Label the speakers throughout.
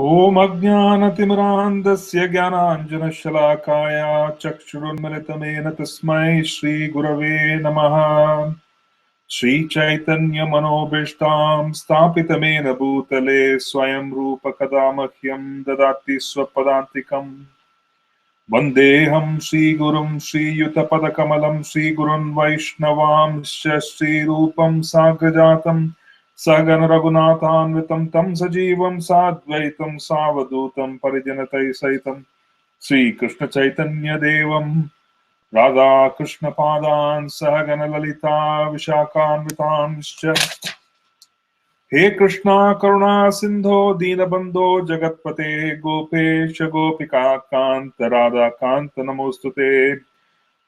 Speaker 1: ॐ अज्ञानतिमिरान्धस्य ज्ञानाञ्जनशलाकाय चक्षुरुन्मिलितमेन तस्मै श्रीगुरवे नमः। श्रीचैतन्यमनोभीष्टां स्थापितमेन भूतले स्वयं रूपकदा मह्यं ददाति स्वपदान्तिकम्। वन्देऽहं श्रीगुरुं श्रीयुतपदकमलं श्रीगुरुन् वैष्णवांश्च श्रीरूपं साग्रजातं सहगण रघुनाथान्वितं तं सजीवं साद्वैतं सावधूतं परिजनतैः सहितं श्रीकृष्णचैतन्यदेवं राधाकृष्णपादान् सहगण ललिता विशाखान्वितांश्च। हे कृष्णा करुणा सिन्धो दीनबन्धो जगत्पते गोपेश गोपिका कान्त राधा कान्त नमोस्तुते।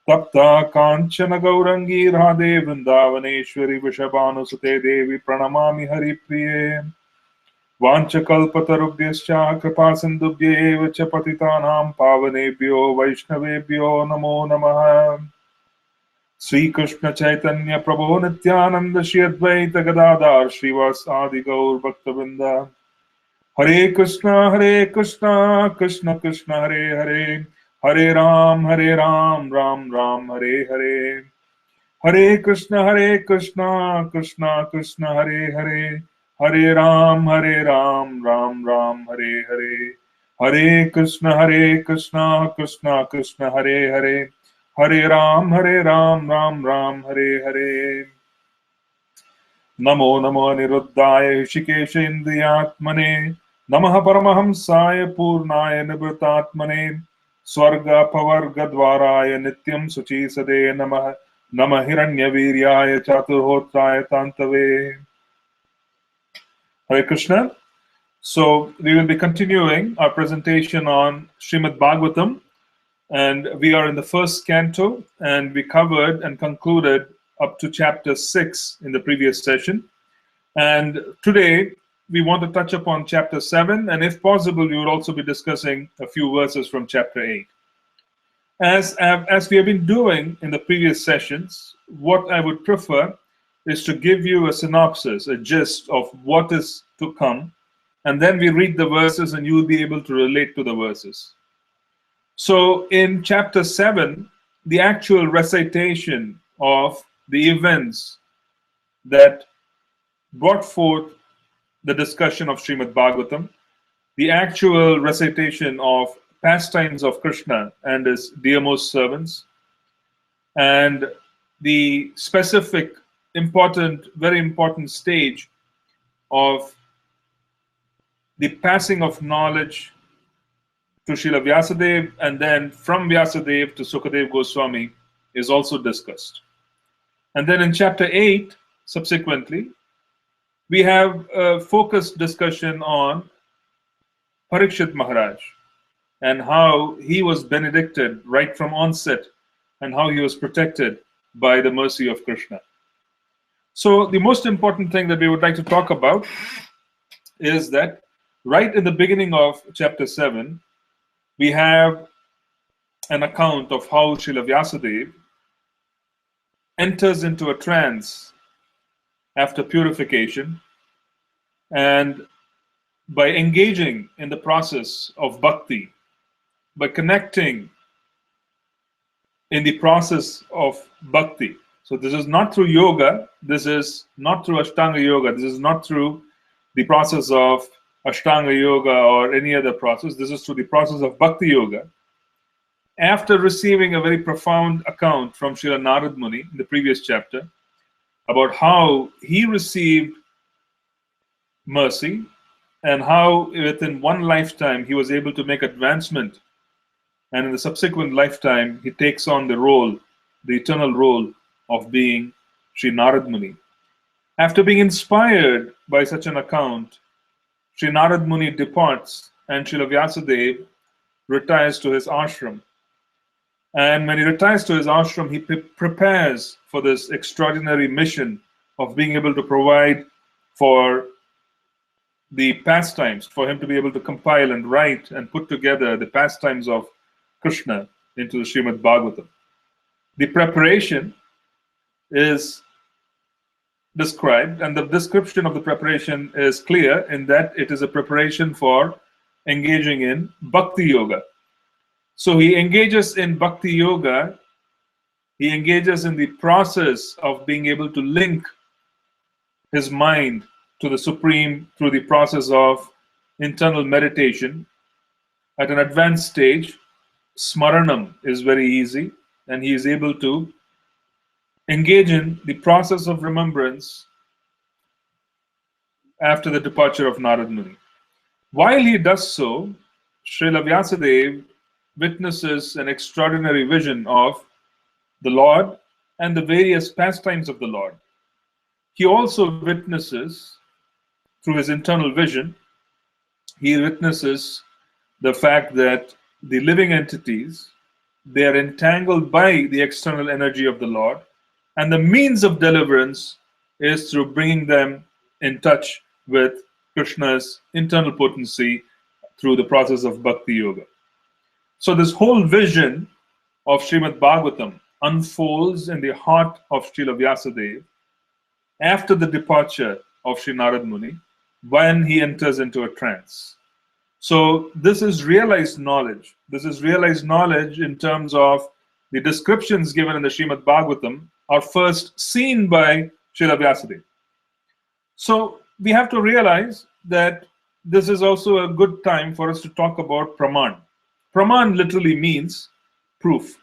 Speaker 1: तप्ता कांचन गौरंगी राधे वृंदावनेश्वरी वृषभानुसुते देवी प्रणमामि हरिप्रिये। वाञ्छकल्पतरुभ्यश्च कृपा सिन्धुभ्येव च पतितानां पावनेभ्यो वैष्णवेभ्यो नमो नमः। श्रीकृष्ण चैतन्य प्रभो नित्यानंद श्री अद्वैत गदाधर श्रीवासादि गौर भक्तवृंद। हरे कृष्णा कृष्ण कृष्ण हरे हरे, हरे राम राम राम हरे हरे। हरे कृष्ण कृष्ण कृष्ण हरे हरे, हरे राम राम राम हरे हरे। हरे कृष्ण कृष्ण कृष्ण हरे हरे, हरे राम राम राम हरे हरे। नमो नमो अनिरुद्धाय ऋषिकेश इन्द्रियात्मने, नमः परमहंसाय पूर्णाय निवृत्तात्मने, स्वर्गपवर्गद्वाराय नित्यं शुचिसदे नमः। नमः हिरण्यवीर्याय चातुर्होत्राय तान्तवे। Hare Krishna. So we will be continuing our presentation on Srimad Bhagvatam, and we are in the first canto, and we covered and concluded up to chapter 6 in the previous session. And today we want to touch upon chapter 7, and if possible, we will also be discussing a few verses from chapter 8. As we have been doing in the previous sessions, what I would prefer is to give you a synopsis, a gist of what is to come, and then we read the verses and you will be able to relate to the verses. So in chapter 7, the actual recitation of the events that brought forth the discussion of Srimad Bhagavatam, the actual recitation of pastimes of Krishna and his dearmost servants, and the specific, important, very important stage of the passing of knowledge to Srila Vyasadeva, and then from Vyasadeva to Sukadev Goswami is also discussed. And then in chapter 8, subsequently, we have a focused discussion on Pariksit Maharaj and how he was benedicted right from onset and how he was protected by the mercy of Krishna. So the most important thing that we would like to talk about is that right in the beginning of chapter 7, we have an account of how Srila Vyasadeva enters into a trance after purification, and by engaging in the process of bhakti, by connecting in the process of bhakti. So this is not through yoga, this is not through Ashtanga yoga, this is not through the process of Ashtanga yoga or any other process, this is through the process of bhakti yoga. After receiving a very profound account from Srila Narad Muni in the previous chapter about how he received mercy and how within one lifetime he was able to make advancement, and in the subsequent lifetime he takes on the role, the eternal role of being Sri Narad Muni. After being inspired by such an account, Sri Narad Muni departs and Srila Vyasadeva retires to his ashram. And when he retires to his ashram, he prepares for this extraordinary mission of being able to provide for the pastimes, for him to be able to compile and write and put together the pastimes of Krishna into the Srimad Bhagavatam. The preparation is described, and the description of the preparation is clear in that it is a preparation for engaging in Bhakti Yoga. So he engages in Bhakti Yoga, he engages in the process of being able to link his mind to the Supreme through the process of internal meditation. At an advanced stage, Smaranam is very easy, and he is able to engage in the process of remembrance after the departure of Narad Muni. While he does so, Srila Vyasadeva witnesses an extraordinary vision of the Lord and the various pastimes of the Lord. He also witnesses, through his internal vision, he witnesses the fact that the living entities, they are entangled by the external energy of the Lord, and the means of deliverance is through bringing them in touch with Krishna's internal potency through the process of Bhakti Yoga. So this whole vision of Srimad Bhagavatam unfolds in the heart of Srila Vyasadeva after the departure of Sri Narad Muni, when he enters into a trance. So this is realized knowledge. This is realized knowledge in terms of the descriptions given in the Srimad Bhagavatam are first seen by Srila Vyasadeva. So we have to realize that this is also a good time for us to talk about Praman. Praman literally means proof.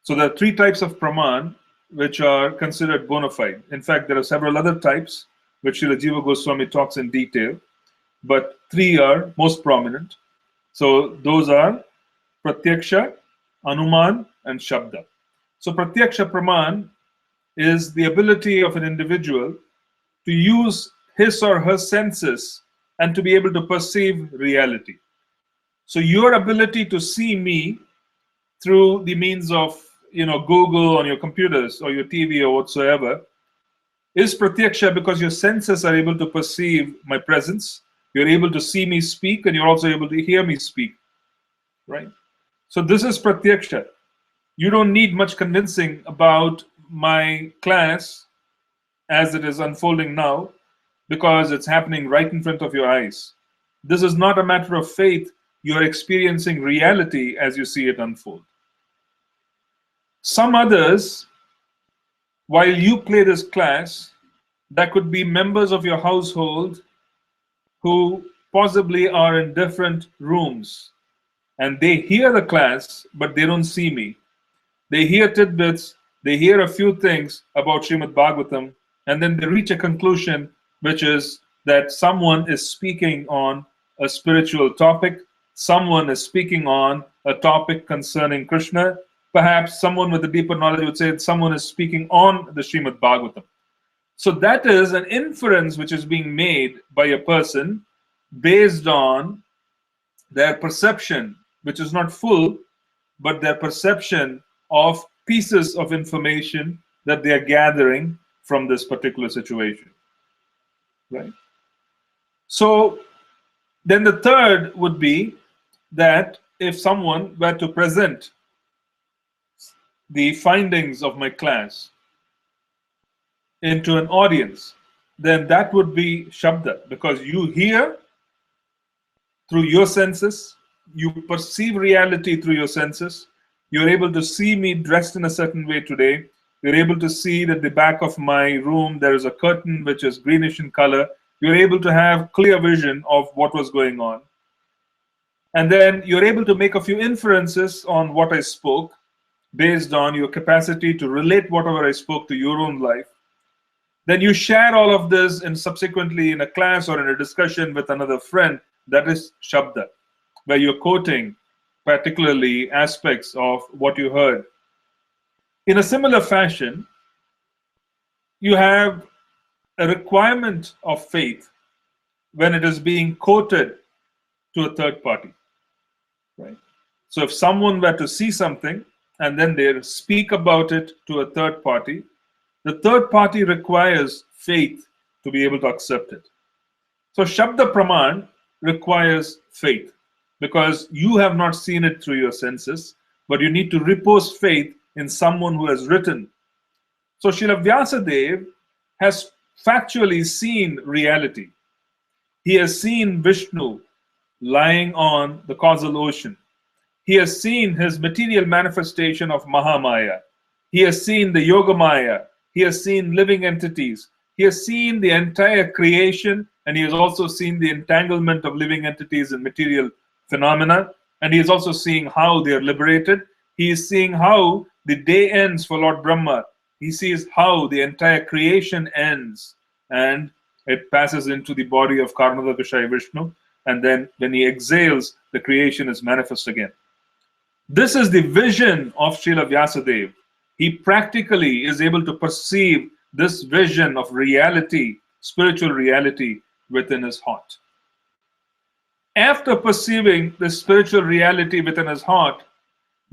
Speaker 1: So there are three types of Praman which are considered bona fide. In fact, there are several other types which Srila Jiva Goswami talks in detail, but three are most prominent. So those are Pratyaksha, Anuman, and Shabda. So Pratyaksha Praman is the ability of an individual to use his or her senses and to be able to perceive reality. So your ability to see me through the means of Google on your computers or your TV or whatsoever is Pratyaksha, because your senses are able to perceive my presence. You're able to see me speak, and you're also able to hear me speak, right? So this is Pratyaksha. You don't need much convincing about my class as it is unfolding now, because it's happening right in front of your eyes. This is not a matter of faith. You're experiencing reality as you see it unfold. Some others, while you play this class, that could be members of your household who possibly are in different rooms, and they hear the class, but they don't see me. They hear tidbits, they hear a few things about Srimad Bhagavatam, and then they reach a conclusion, which is that someone is speaking on a spiritual topic, someone is speaking on a topic concerning Krishna. Perhaps someone with a deeper knowledge would say that someone is speaking on the Srimad Bhagavatam. So that is an inference which is being made by a person based on their perception, which is not full, but their perception of pieces of information that they are gathering from this particular situation, right? So then the third would be that if someone were to present the findings of my class into an audience, then that would be Shabda, because you hear through your senses, you perceive reality through your senses. You're able to see me dressed in a certain way today. You're able to see that the back of my room there is a curtain which is greenish in color. You're able to have clear vision of what was going on. And then you're able to make a few inferences on what I spoke based on your capacity to relate whatever I spoke to your own life. Then you share all of this and subsequently in a class or in a discussion with another friend. That is Shabda, where you're quoting particularly aspects of what you heard. In a similar fashion, you have a requirement of faith when it is being quoted to a third party, right? So if someone were to see something and then they speak about it to a third party, the third party requires faith to be able to accept it. So Shabda Praman requires faith, because you have not seen it through your senses, but you need to repose faith in someone who has written. So Srila Vyasadeva has factually seen reality. He has seen Vishnu lying on the causal ocean. He has seen his material manifestation of Mahamaya. He has seen the Yogamaya. He has seen living entities. He has seen the entire creation, and he has also seen the entanglement of living entities in material phenomena. And he is also seeing how they are liberated. He is seeing how the day ends for Lord Brahma. He sees how the entire creation ends, and it passes into the body of Karnada Vishaya Vishnu. And then when he exhales, the creation is manifest again. This is the vision of Srila Vyasadeva. He practically is able to perceive this vision of reality, spiritual reality within his heart. After perceiving the spiritual reality within his heart,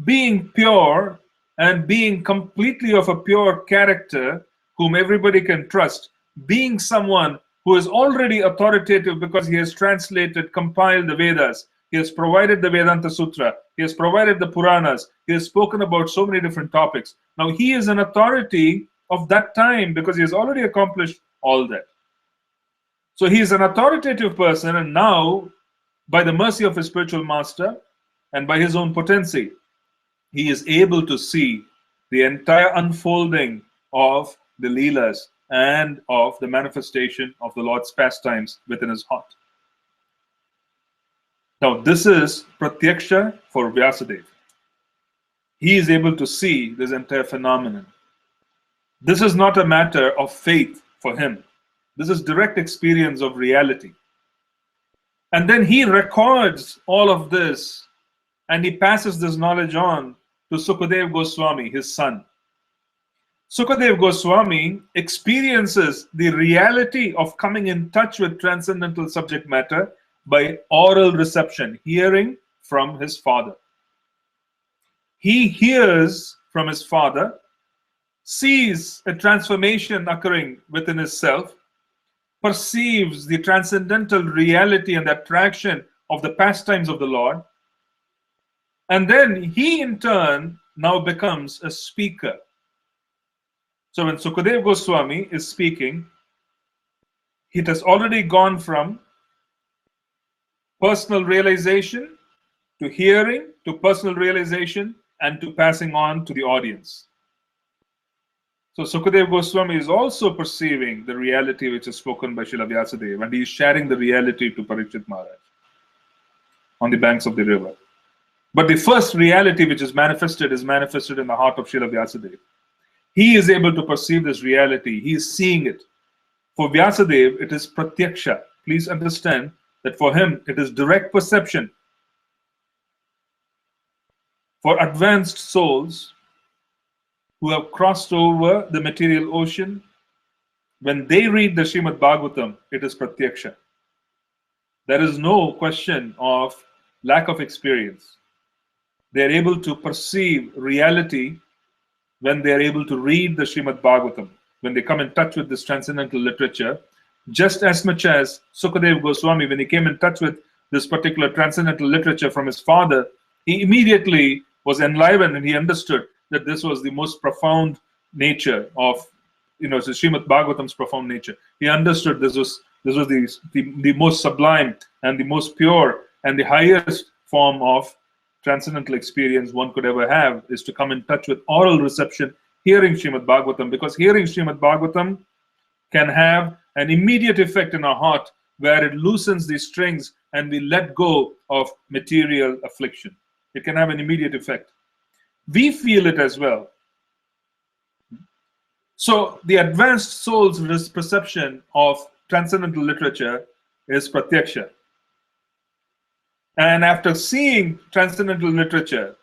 Speaker 1: being pure and being completely of a pure character whom everybody can trust, being someone who is already authoritative because he has translated, compiled the Vedas, he has provided the Vedanta Sutra, he has provided the Puranas, he has spoken about so many different topics. Now he is an authority of that time because he has already accomplished all that. So he is an authoritative person, and now, by the mercy of his spiritual master and by his own potency, he is able to see the entire unfolding of the Leelas and of the manifestation of the Lord's pastimes within his heart. Now, this is Pratyaksha for Vyasadeva. He is able to see this entire phenomenon. This is not a matter of faith for him. This is direct experience of reality. And then he records all of this, and he passes this knowledge on to Sukadeva Goswami, his son. Sukadeva Goswami experiences the reality of coming in touch with transcendental subject matter by oral reception, hearing from his father. He hears from his father, sees a transformation occurring within himself, perceives the transcendental reality and attraction of the pastimes of the Lord, and then he in turn now becomes a speaker. So when Sukadeva Goswami is speaking, it has already gone from personal realization to hearing to personal realization and to passing on to the audience. So Sukadeva Goswami is also perceiving the reality which is spoken by Srila Vyasadeva, and he is sharing the reality to Pariksit Maharaj on the banks of the river. But the first reality which is manifested in the heart of Srila Vyasadeva. He is able to perceive this reality. He is seeing it. For Vyasadeva, it is Pratyaksha. Please understand that for him, it is direct perception. For advanced souls who have crossed over the material ocean, when they read the Srimad Bhagvatam, it is Pratyaksha. There is no question of lack of experience. They are able to perceive reality when they are able to read the Srimad Bhagvatam, when they come in touch with this transcendental literature, just as much as Sukadeva Goswami, when he came in touch with this particular transcendental literature from his father, he immediately was enlivened and he understood that this was the most profound nature of, the Srimad Bhagavatam's profound nature. He understood this was the most sublime and the most pure and the highest form of transcendental experience one could ever have, is to come in touch with oral reception, hearing Srimad Bhagavatam, because hearing Srimad Bhagavatam can have an immediate effect in our heart where it loosens the strings and we let go of material affliction. It can have an immediate effect. We feel it as well. So the advanced soul's perception of transcendental literature is Pratyaksha. And after seeing transcendental literature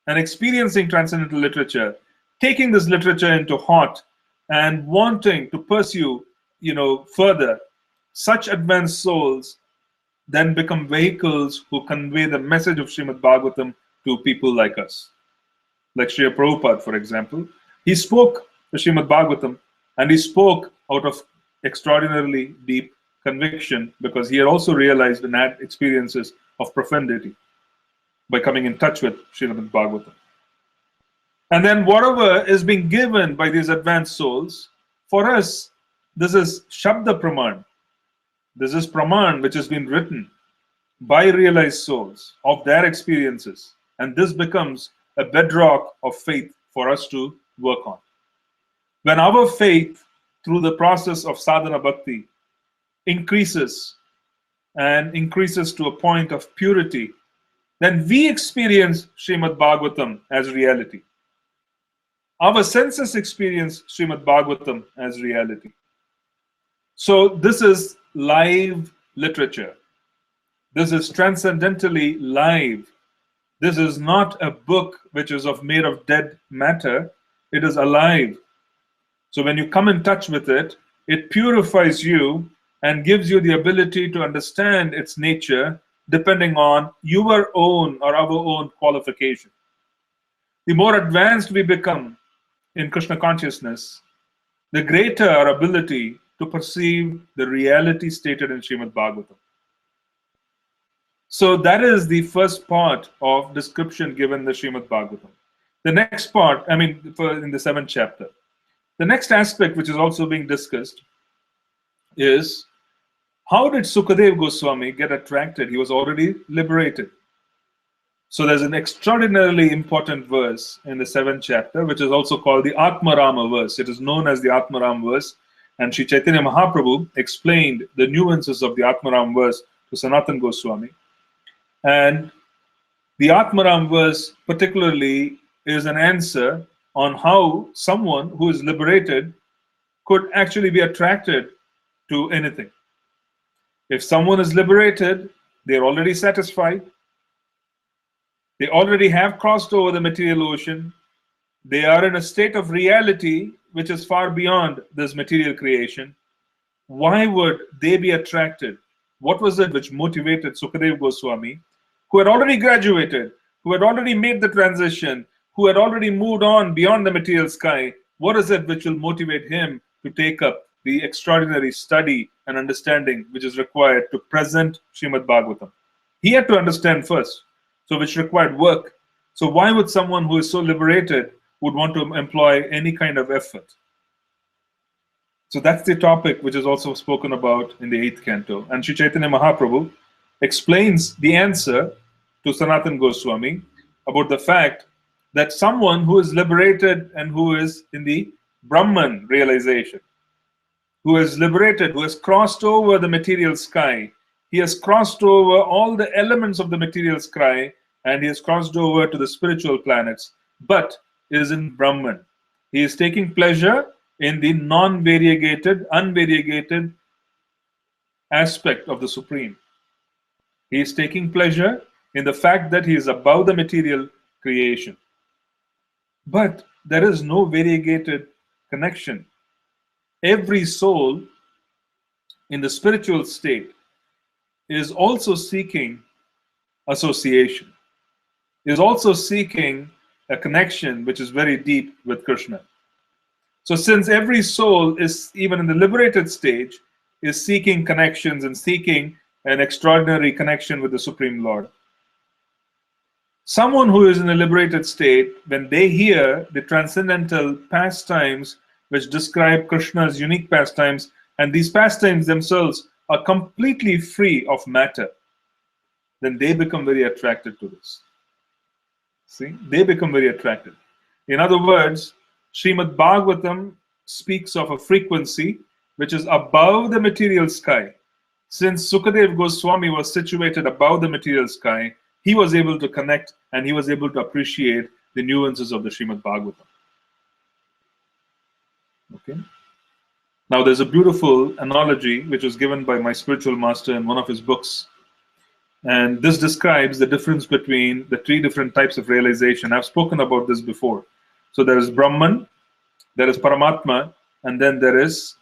Speaker 1: and experiencing transcendental literature, taking this literature into heart and wanting to pursue, further, such advanced souls then become vehicles who convey the message of Srimad Bhagavatam to people like us. Like Srila Prabhupada, for example. He spoke the Srimad Bhagavatam, and he spoke out of extraordinarily deep conviction because he had also realized and had experiences of profundity by coming in touch with Srimad Bhagavatam. And then whatever is being given by these advanced souls, for us, this is Shabda Praman. This is Praman which has been written. by realized souls of their experiences, and this becomes a bedrock of faith for us to work on. When our faith through the process of sadhana bhakti increases and increases to a point of purity, then we experience Srimad Bhagavatam as reality. Our senses experience Srimad Bhagavatam as reality. So this is live literature. This is transcendentally live. This is not a book which is made of dead matter. It is alive. So when you come in touch with it, it purifies you and gives you the ability to understand its nature depending on your own or our own qualification. The more advanced we become in Krishna consciousness, the greater our ability to perceive the reality stated in Srimad Bhagavatam. So that is the first part of description given in the Srimad Bhagavatam. The next part, in the 7th chapter. The next aspect which is also being discussed is, how did Sukadev Goswami get attracted? He was already liberated. So there's an extraordinarily important verse in the 7th chapter, which is also called the Atmarama verse. It is known as the Atmaram verse. And Sri Chaitanya Mahaprabhu explained the nuances of the Atmaram verse to Sanatana Goswami. And the Atmaram verse particularly is an answer on how someone who is liberated could actually be attracted to anything. If someone is liberated, they're already satisfied. They already have crossed over the material ocean. They are in a state of reality which is far beyond this material creation. Why would they be attracted? What was it which motivated Sukadev Goswami, who had already graduated, who had already made the transition, who had already moved on beyond the material sky? What is it which will motivate him to take up the extraordinary study and understanding which is required to present Srimad Bhagavatam? He had to understand first, so which required work. So why would someone who is so liberated would want to employ any kind of effort? So that's the topic which is also spoken about in the 8th canto. And Sri Chaitanya Mahaprabhu explains the answer to Sanatana Goswami about the fact that someone who is liberated and who is in the Brahman realization, who is liberated, who has crossed over the material sky, he has crossed over all the elements of the material sky and he has crossed over to the spiritual planets, but is in Brahman. He is taking pleasure in the non-variegated, unvariegated aspect of the Supreme. He is taking pleasure in the fact that he is above the material creation. But there is no variegated connection. Every soul in the spiritual state is also seeking association, is also seeking a connection which is very deep with Krishna. So since every soul is, even in the liberated stage, is seeking connections and seeking an extraordinary connection with the Supreme Lord, someone who is in a liberated state, when they hear the transcendental pastimes which describe Krishna's unique pastimes, and these pastimes themselves are completely free of matter, then they become very attracted to this. See, they become very attracted. In other words, Srimad Bhagavatam speaks of a frequency which is above the material sky. Since Sukadev Goswami was situated above the material sky, he was able to connect and he was able to appreciate the nuances of the Srimad Bhagavatam. Okay. Now there's a beautiful analogy which was given by my spiritual master in one of his books. And this describes the difference between the 3 different types of realization. I've spoken about this before. So there is Brahman, there is Paramatma, and then there is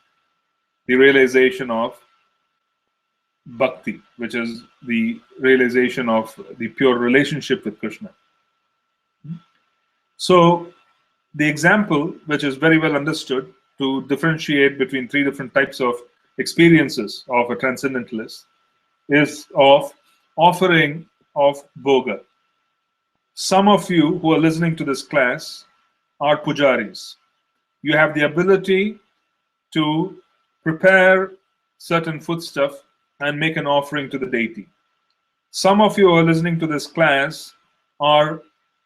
Speaker 1: the realization of Bhakti, which is the realization of the pure relationship with Krishna. So the example, which is very well understood to differentiate between 3 different types of experiences of a transcendentalist, is of offering of bhoga. Some of you who are listening to this class are pujaris. You have the ability to prepare certain foodstuff and make an offering to the deity. Some of you who are listening to this class are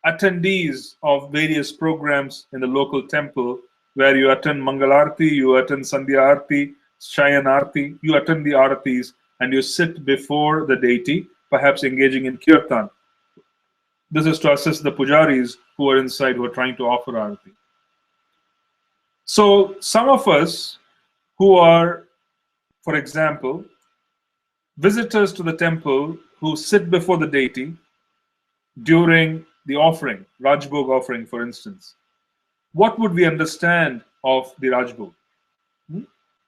Speaker 1: attendees of various programs in the local temple where you attend Mangalarti, you attend Sandhya Arti, Shayan Arti, you attend the Aratis and you sit before the deity, perhaps engaging in kirtan. This is to assist the pujaris who are inside who are trying to offer Arati. So some of us who are, for example, visitors to the temple who sit before the deity during the offering, Rajbhog offering, for instance, what would we understand of the Rajbhog?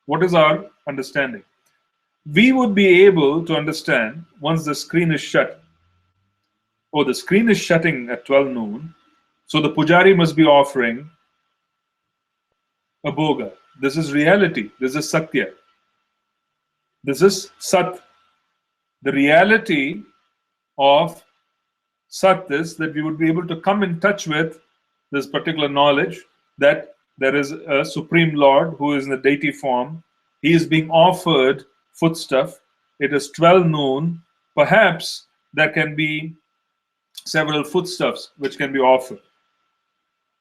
Speaker 1: What is our understanding? We would be able to understand once the screen is shut. Oh, the screen is shutting at 12 noon, so the pujari must be offering a bhoga. This is reality. This is satya. This is sat. The reality of sat is that we would be able to come in touch with this particular knowledge that there is a Supreme Lord who is in the deity form. He is being offered foodstuff. It is 12 noon. Perhaps there can be several foodstuffs which can be offered.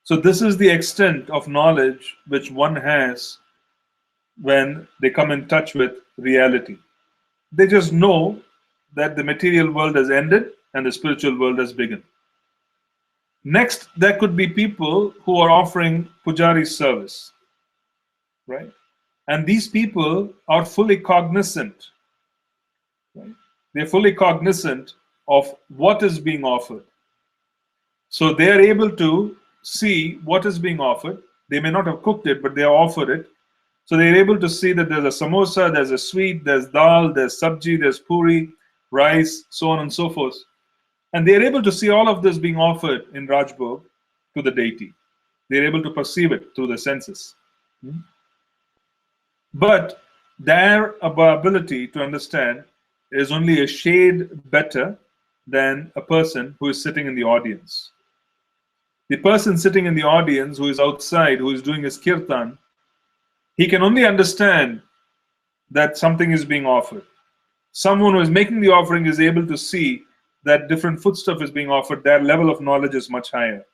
Speaker 1: So this is the extent of knowledge which one has when they come in touch with reality. They just know that the material world has ended and the spiritual world has begun. Next, there could be people who are offering pujari service, right? And these people are fully cognizant, right? They're fully cognizant of what is being offered. So they are able to see what is being offered. They may not have cooked it, but they have offered it. So they're able to see that there's a samosa, there's a sweet, there's dal, there's sabji, there's puri, rice, so on and so forth. And they're able to see all of this being offered in Rajbhog to the deity. They're able to perceive it through the senses. But their ability to understand is only a shade better than a person who is sitting in the audience. The person sitting in the audience who is outside, who is doing his kirtan, he can only understand that something is being offered. Someone who is making the offering is able to see that different foodstuff is being offered. Their level of knowledge is much higher.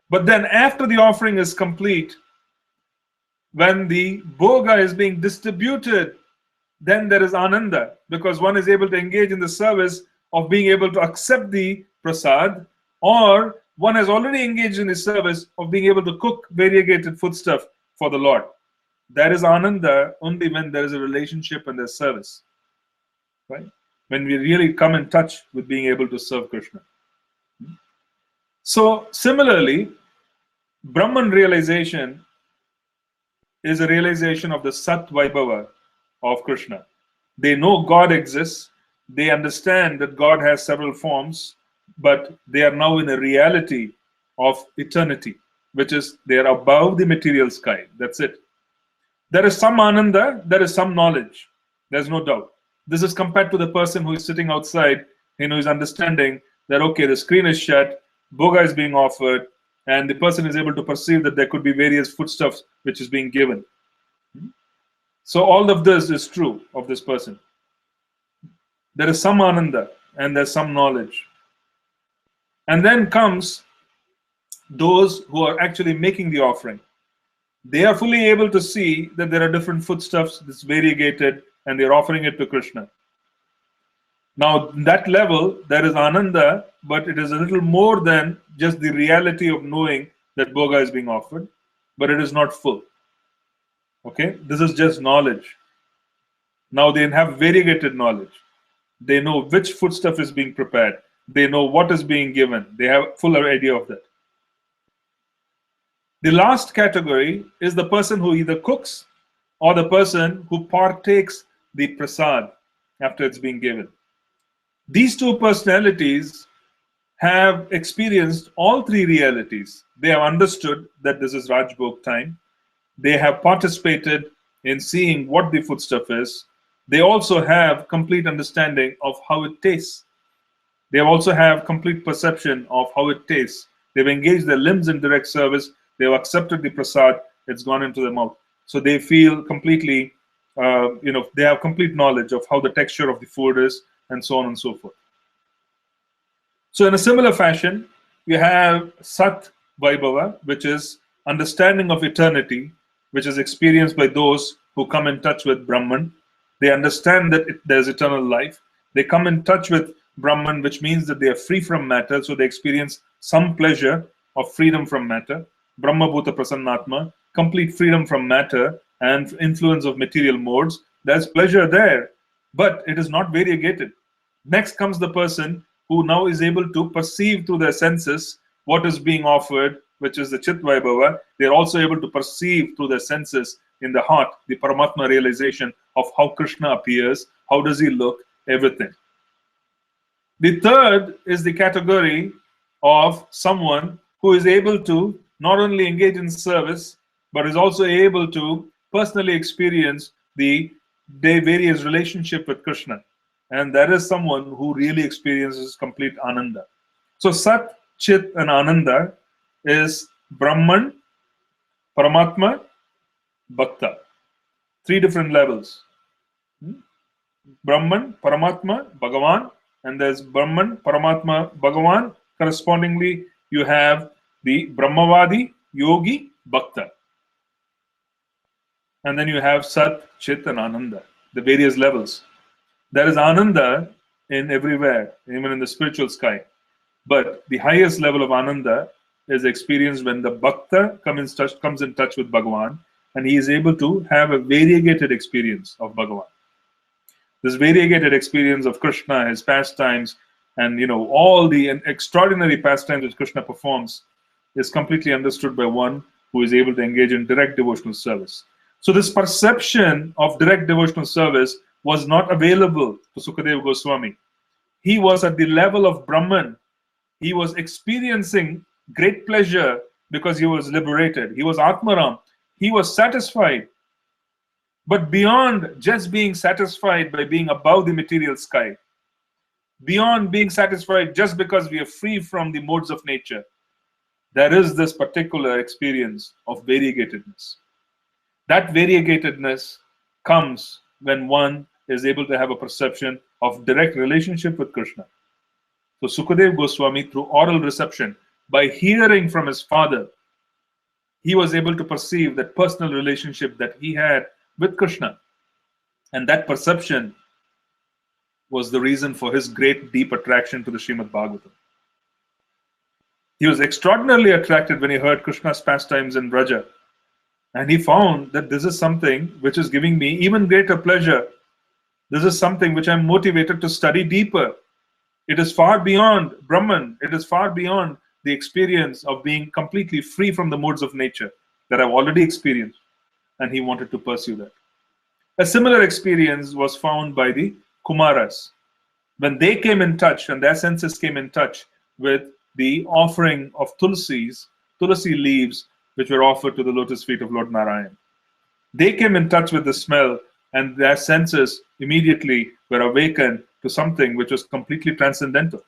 Speaker 1: But then after the offering is complete, when the bhoga is being distributed, then there is ananda, because one is able to engage in the service of being able to accept the prasad, or one has already engaged in the service of being able to cook variegated foodstuff for the Lord. There is ananda only when there is a relationship and there's service, right? When we really come in touch with being able to serve Krishna. So similarly, Brahman realization is a realization of the Sat Vaibhava of Krishna. They know God exists. They understand that God has several forms, but they are now in a reality of eternity, which is they are above the material sky. That's it. There is some ananda, there is some knowledge. There's no doubt. This is compared to the person who is sitting outside, who is understanding that, okay, the screen is shut, bhoga is being offered, and the person is able to perceive that there could be various foodstuffs which is being given. So all of this is true of this person. There is some ananda and there's some knowledge. And then comes those who are actually making the offering. They are fully able to see that there are different foodstuffs that's variegated and they're offering it to Krishna. Now, that level, there is ananda, but it is a little more than just the reality of knowing that bhoga is being offered, but it is not full. Okay, this is just knowledge. Now they have variegated knowledge. They know which foodstuff is being prepared. They know what is being given. They have fuller idea of that. The last category is the person who either cooks or the person who partakes the prasad after it's being given. These two personalities have experienced all three realities. They have understood that this is Rajbhog time. They have participated in seeing what the foodstuff is. They also have complete understanding of how it tastes. They also have complete perception of how it tastes. They've engaged their limbs in direct service. They've accepted the prasad. It's gone into their mouth. So they feel completely, they have complete knowledge of how the texture of the food is. and so on and so forth. So in a similar fashion, you have Sat Vaibhava, which is understanding of eternity, which is experienced by those who come in touch with Brahman. They understand that there's eternal life. They come in touch with Brahman, which means that they are free from matter, so they experience some pleasure of freedom from matter. Brahma Bhuta Prasannatma, complete freedom from matter and influence of material modes. There's pleasure there, but it is not variegated. Next comes the person who now is able to perceive through their senses what is being offered, which is the Chit Vaibhava. They're also able to perceive through their senses in the heart the Paramatma realization of how Krishna appears, how does he look, everything. The third is the category of someone who is able to not only engage in service, but is also able to personally experience the various relationship with Krishna. And that is someone who really experiences complete Ananda. So Sat, Chit, and Ananda is Brahman, Paramatma, Bhakta. Three different levels. Brahman, Paramatma, Bhagavan, and there's Brahman, Paramatma, Bhagavan. Correspondingly, you have the Brahmavadi, Yogi, Bhakta. And then you have Sat, Chit, and Ananda, the various levels. There is Ananda in everywhere, even in the spiritual sky. But the highest level of Ananda is experienced when the Bhakta comes in touch with Bhagavan, and he is able to have a variegated experience of Bhagavan. This variegated experience of Krishna, his pastimes, and all the extraordinary pastimes which Krishna performs is completely understood by one who is able to engage in direct devotional service. So this perception of direct devotional service was not available to Sukadeva Goswami. He was at the level of Brahman. He was experiencing great pleasure because he was liberated. He was Atmaram. He was satisfied. But beyond just being satisfied by being above the material sky, beyond being satisfied just because we are free from the modes of nature, there is this particular experience of variegatedness. That variegatedness comes when one is able to have a perception of direct relationship with Krishna. So Sukadeva Goswami, through oral reception, by hearing from his father, he was able to perceive that personal relationship that he had with Krishna. And that perception was the reason for his great deep attraction to the Srimad Bhagavatam. He was extraordinarily attracted when he heard Krishna's pastimes in Braja. And he found that this is something which is giving me even greater pleasure. This is something which I'm motivated to study deeper. It is far beyond Brahman. It is far beyond the experience of being completely free from the modes of nature that I've already experienced. And he wanted to pursue that. A similar experience was found by the Kumaras. When they came in touch and their senses came in touch with the offering of tulsi leaves, which were offered to the lotus feet of Lord Narayan. They came in touch with the smell, and their senses immediately were awakened to something which was completely transcendental.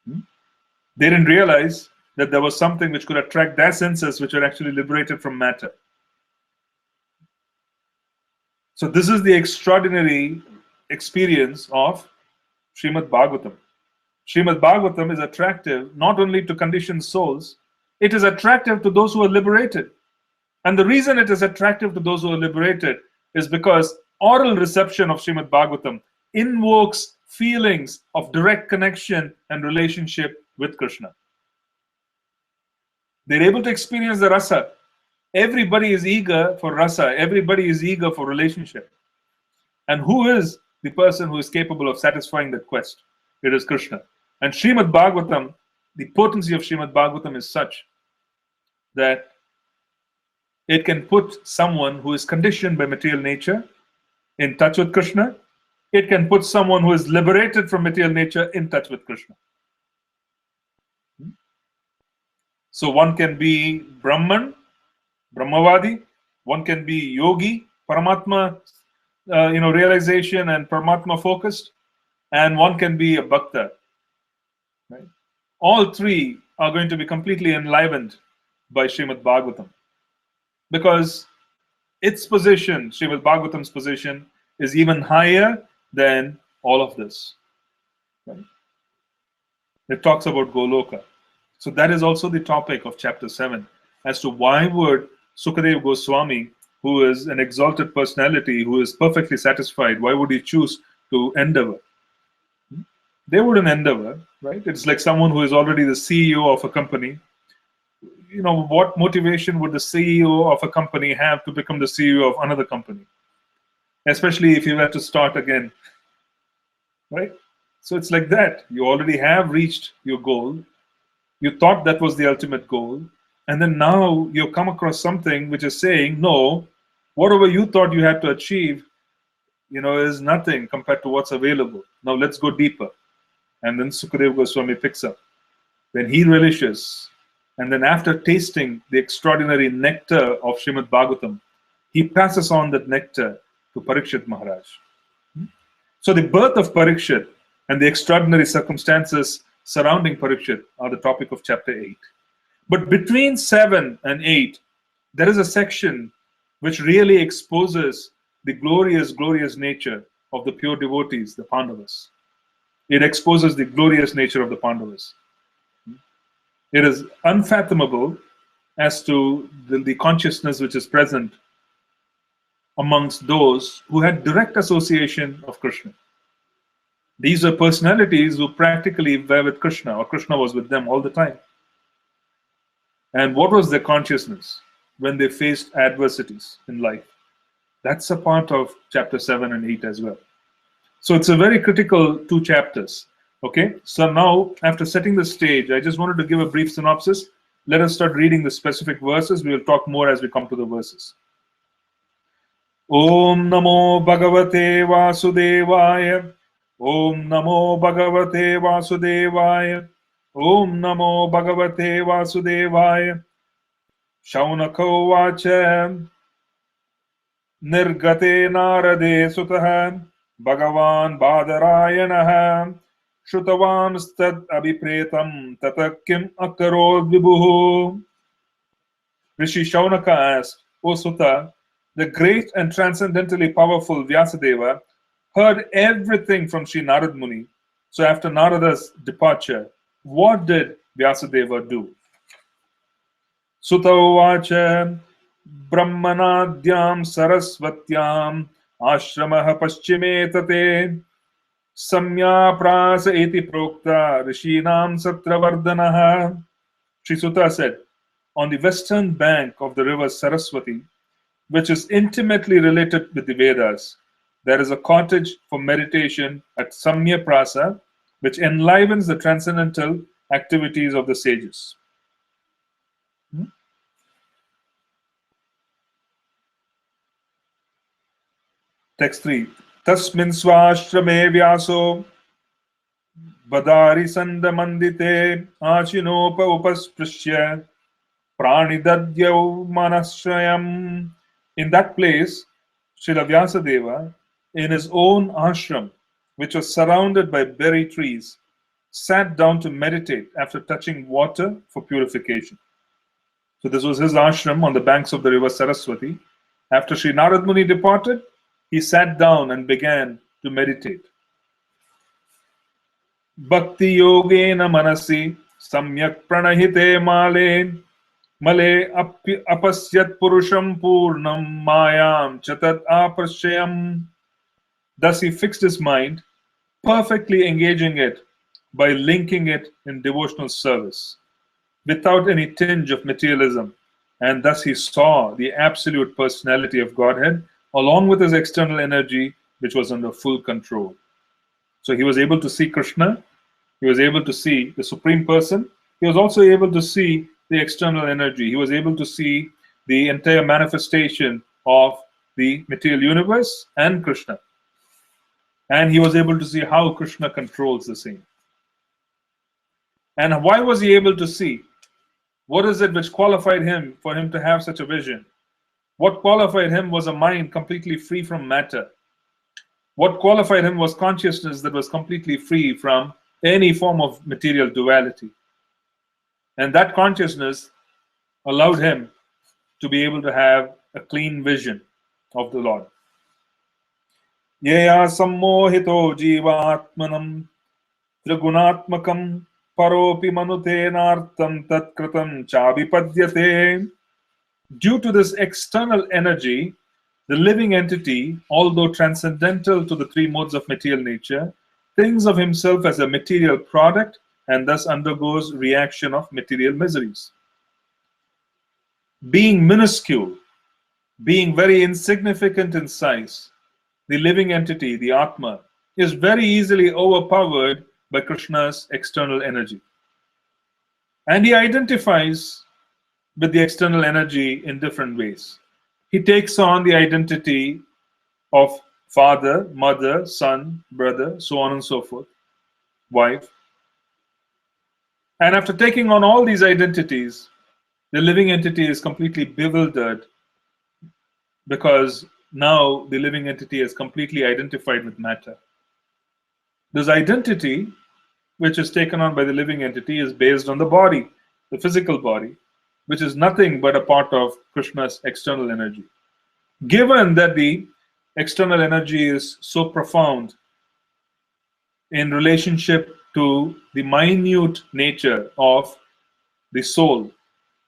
Speaker 1: They didn't realize that there was something which could attract their senses, which were actually liberated from matter. So this is the extraordinary experience of Srimad Bhagavatam. Srimad Bhagavatam is attractive not only to conditioned souls, it is attractive to those who are liberated. And the reason it is attractive to those who are liberated is because oral reception of Srimad Bhagavatam invokes feelings of direct connection and relationship with Krishna. They're able to experience the rasa. Everybody is eager for rasa. Everybody is eager for relationship. And who is the person who is capable of satisfying that quest? It is Krishna. And Srimad Bhagavatam, the potency of Srimad Bhagavatam is such that it can put someone who is conditioned by material nature in touch with Krishna. It can put someone who is liberated from material nature in touch with Krishna. So one can be Brahman, Brahmavadi. One can be Yogi, Paramatma, realization and Paramatma focused, and one can be a Bhakta. Right? All three are going to be completely enlivened by Srimad Bhagavatam, because its position, Srimad Bhagavatam's position, is even higher than all of this. Right? It talks about Goloka. So that is also the topic of chapter 7, as to why would Sukadeva Goswami, who is an exalted personality, who is perfectly satisfied, why would he choose to endeavor? They wouldn't endeavor, right? It's like someone who is already the CEO of a company. You know, what motivation would the CEO of a company have to become the CEO of another company? Especially if you were to start again, right? So it's like that. You already have reached your goal. You thought that was the ultimate goal. And then now you come across something which is saying, no, whatever you thought you had to achieve, is nothing compared to what's available. Now let's go deeper. And then Sukadeva Goswami picks up. Then he relishes. And then after tasting the extraordinary nectar of Srimad Bhagvatam, he passes on that nectar to Pariksit Maharaj. So the birth of Pariksit and the extraordinary circumstances surrounding Pariksit are the topic of chapter 8. But between 7 and 8, there is a section which really exposes the glorious, glorious nature of the pure devotees, the Pandavas. It exposes the glorious nature of the Pandavas. It is unfathomable as to the consciousness which is present amongst those who had direct association of Krishna. These are personalities who practically were with Krishna, or Krishna was with them all the time. And what was their consciousness when they faced adversities in life? That's a part of chapter 7 and 8 as well. So it's a very critical 2 chapters. Okay, so now after setting the stage, I just wanted to give a brief synopsis. Let us start reading the specific verses. We will talk more as we come to the verses. Om Namo Bhagavate Vasudevaya. Om Namo Bhagavate Vasudevaya. Om Namo Bhagavate Vasudevaya. Shaunako Vacha. Nirgate Narade Sutaha. Bhagavan Badarayanaha. Shrutavan stad abhipretam tatakim akarod vibhuhu. Rishi Shaunaka asked, O Sutta, the great and transcendently powerful Vyasadeva heard everything from Sri Narad Muni. So after Narada's departure, what did Vyasadeva do? Sutta uvacha Brahmanadyam Saraswatyam Ashramaha Paschime Tate Samya Prasa iti prokta Rishinam Satravardhanaha. Sri Sutta said, on the western bank of the river Saraswati, which is intimately related with the Vedas, there is a cottage for meditation at Samya Prasa, which enlivens the transcendental activities of the sages. Text 3. Tasmin swashrame vyaso badari sandamandite achinopa upasprishya pranidadyav manashrayam. In that place, Srila Vyasadeva, in his own ashram, which was surrounded by berry trees, sat down to meditate after touching water for purification. So this was his ashram on the banks of the river Saraswati. After Sri Narad Muni departed, he sat down and began to meditate. Bhakti yogena manasi samyak pranahite male apasyat purusham purnam mayam chatat aprashayam. Thus he fixed his mind, perfectly engaging it by linking it in devotional service, without any tinge of materialism, and thus he saw the absolute personality of Godhead along with his external energy, which was under full control. So he was able to see Krishna, he was able to see the Supreme Person, he was also able to see the external energy, he was able to see the entire manifestation of the material universe and Krishna. And he was able to see how Krishna controls the same. And why was he able to see? What is it which qualified him for him to have such a vision? What qualified him was a mind completely free from matter. What qualified him was consciousness that was completely free from any form of material duality. And that consciousness allowed him to be able to have a clean vision of the Lord. Yeya sammohito jivatmanam trigunatmakam paropi manutenartam tatkritam chavipadyate. Due to this external energy, the living entity, although transcendental to the three modes of material nature, thinks of himself as a material product and thus undergoes reaction of material miseries. Being minuscule, being very insignificant in size, the living entity, the Atma, is very easily overpowered by Krishna's external energy. And he identifies with the external energy in different ways. He takes on the identity of father, mother, son, brother, so on and so forth, wife. And after taking on all these identities, the living entity is completely bewildered because now the living entity is completely identified with matter. This identity, which is taken on by the living entity, is based on the body, the physical body, which is nothing but a part of Krishna's external energy. Given that the external energy is so profound in relationship to the minute nature of the soul,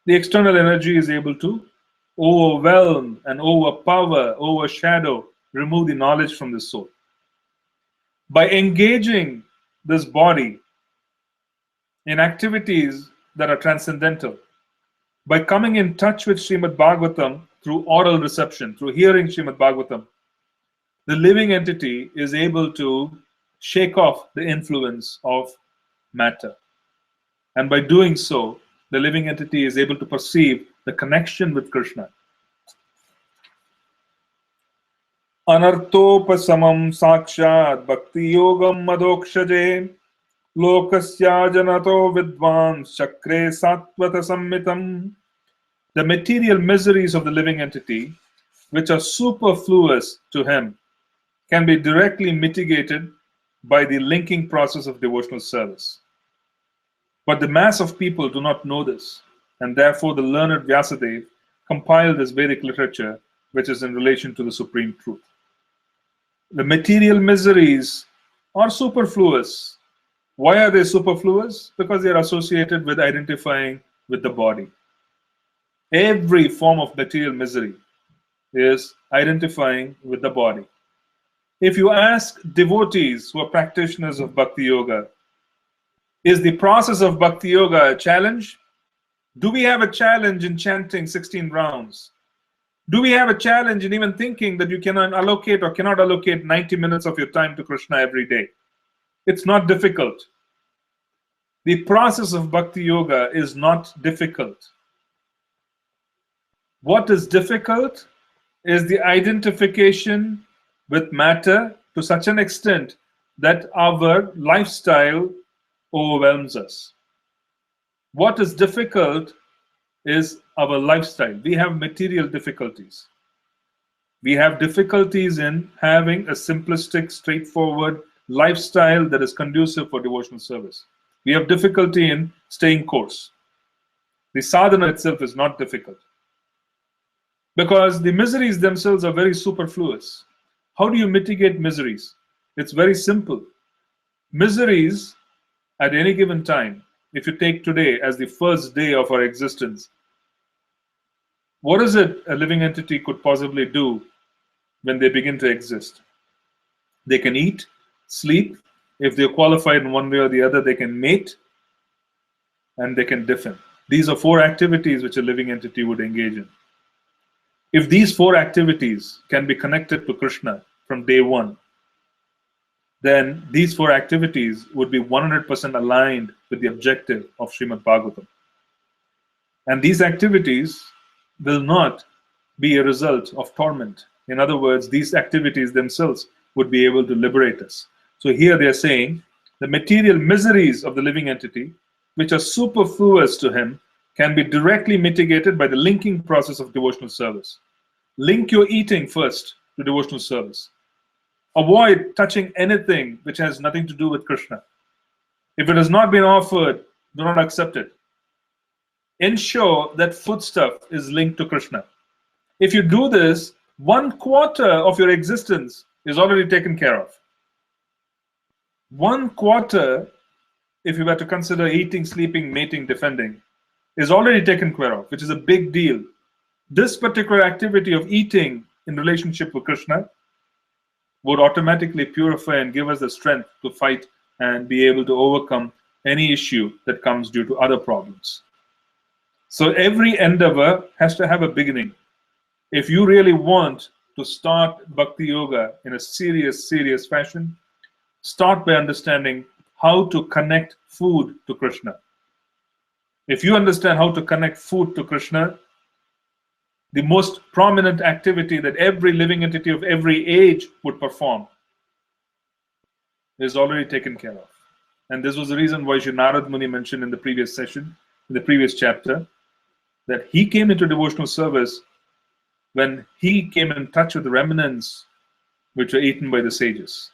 Speaker 1: the external energy is able to overwhelm and overpower, overshadow, remove the knowledge from the soul. By engaging this body in activities that are transcendental, by coming in touch with Srimad Bhagvatam through oral reception, through hearing Srimad Bhagvatam, the living entity is able to shake off the influence of matter. And by doing so, the living entity is able to perceive the connection with Krishna. Anartopasamam sakshat bhakti yogam madhokshaje lokasya janato vidvans chakre sattvata sammitam. The material miseries of the living entity, which are superfluous to him, can be directly mitigated by the linking process of devotional service. But the mass of people do not know this, and therefore the learned Vyasadeva compiled this Vedic literature, which is in relation to the supreme truth. The material miseries are superfluous. Why are they superfluous? Because they are associated with identifying with the body. Every form of material misery is identifying with the body. If you ask devotees who are practitioners of Bhakti Yoga, is the process of Bhakti Yoga a challenge? Do we have a challenge in chanting 16 rounds? Do we have a challenge in even thinking that you cannot allocate 90 minutes of your time to Krishna every day? It's not difficult. The process of Bhakti Yoga is not difficult. What is difficult is the identification with matter to such an extent that our lifestyle overwhelms us. What is difficult is our lifestyle. We have material difficulties. We have difficulties in having a simplistic, straightforward lifestyle that is conducive for devotional service. We have difficulty in staying course. The sadhana itself is not difficult, because the miseries themselves are very superfluous. How do you mitigate miseries? It's very simple. Miseries at any given time, if you take today as the first day of our existence, what is it a living entity could possibly do when they begin to exist? They can eat, sleep. If they're qualified in one way or the other, they can mate, and they can defend. These are four activities which a living entity would engage in. If these four activities can be connected to Krishna from day one, then these four activities would be 100% aligned with the objective of Srimad Bhagavatam. And these activities will not be a result of torment. In other words, these activities themselves would be able to liberate us. So here they are saying the material miseries of the living entity, which are superfluous to him, can be directly mitigated by the linking process of devotional service. Link your eating first to devotional service. Avoid touching anything which has nothing to do with Krishna. If it has not been offered, do not accept it. Ensure that foodstuff is linked to Krishna. If you do this, 1/4 of your existence is already taken care of. 1/4, if you were to consider eating, sleeping, mating, defending, is already taken care of, which is a big deal. This particular activity of eating in relationship with Krishna would automatically purify and give us the strength to fight and be able to overcome any issue that comes due to other problems. So every endeavor has to have a beginning. If you really want to start Bhakti Yoga in a serious fashion, start by understanding how to connect food to Krishna. If you understand how to connect food to Krishna, the most prominent activity that every living entity of every age would perform is already taken care of. And this was the reason why Sri Narad Muni mentioned in the previous session, in the previous chapter, that he came into devotional service when he came in touch with the remnants which were eaten by the sages,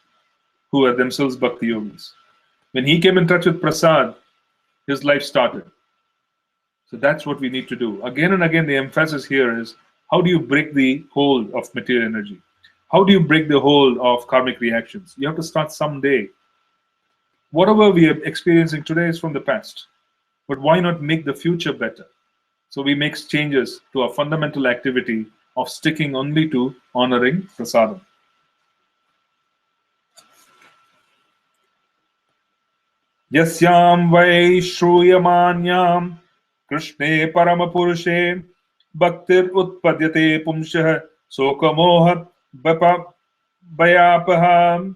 Speaker 1: who are themselves Bhakti Yogis. When he came in touch with Prasad, his life started. So that's what we need to do. Again and again, the emphasis here is, how do you break the hold of material energy? How do you break the hold of karmic reactions? You have to start someday. Whatever we are experiencing today is from the past. But why not make the future better? So we make changes to our fundamental activity of sticking only to honoring prasadam. Yasyam vai shruyamanyam Krishne paramapurushe bhaktir utpadyate pumshah sokamoha bhayapaham.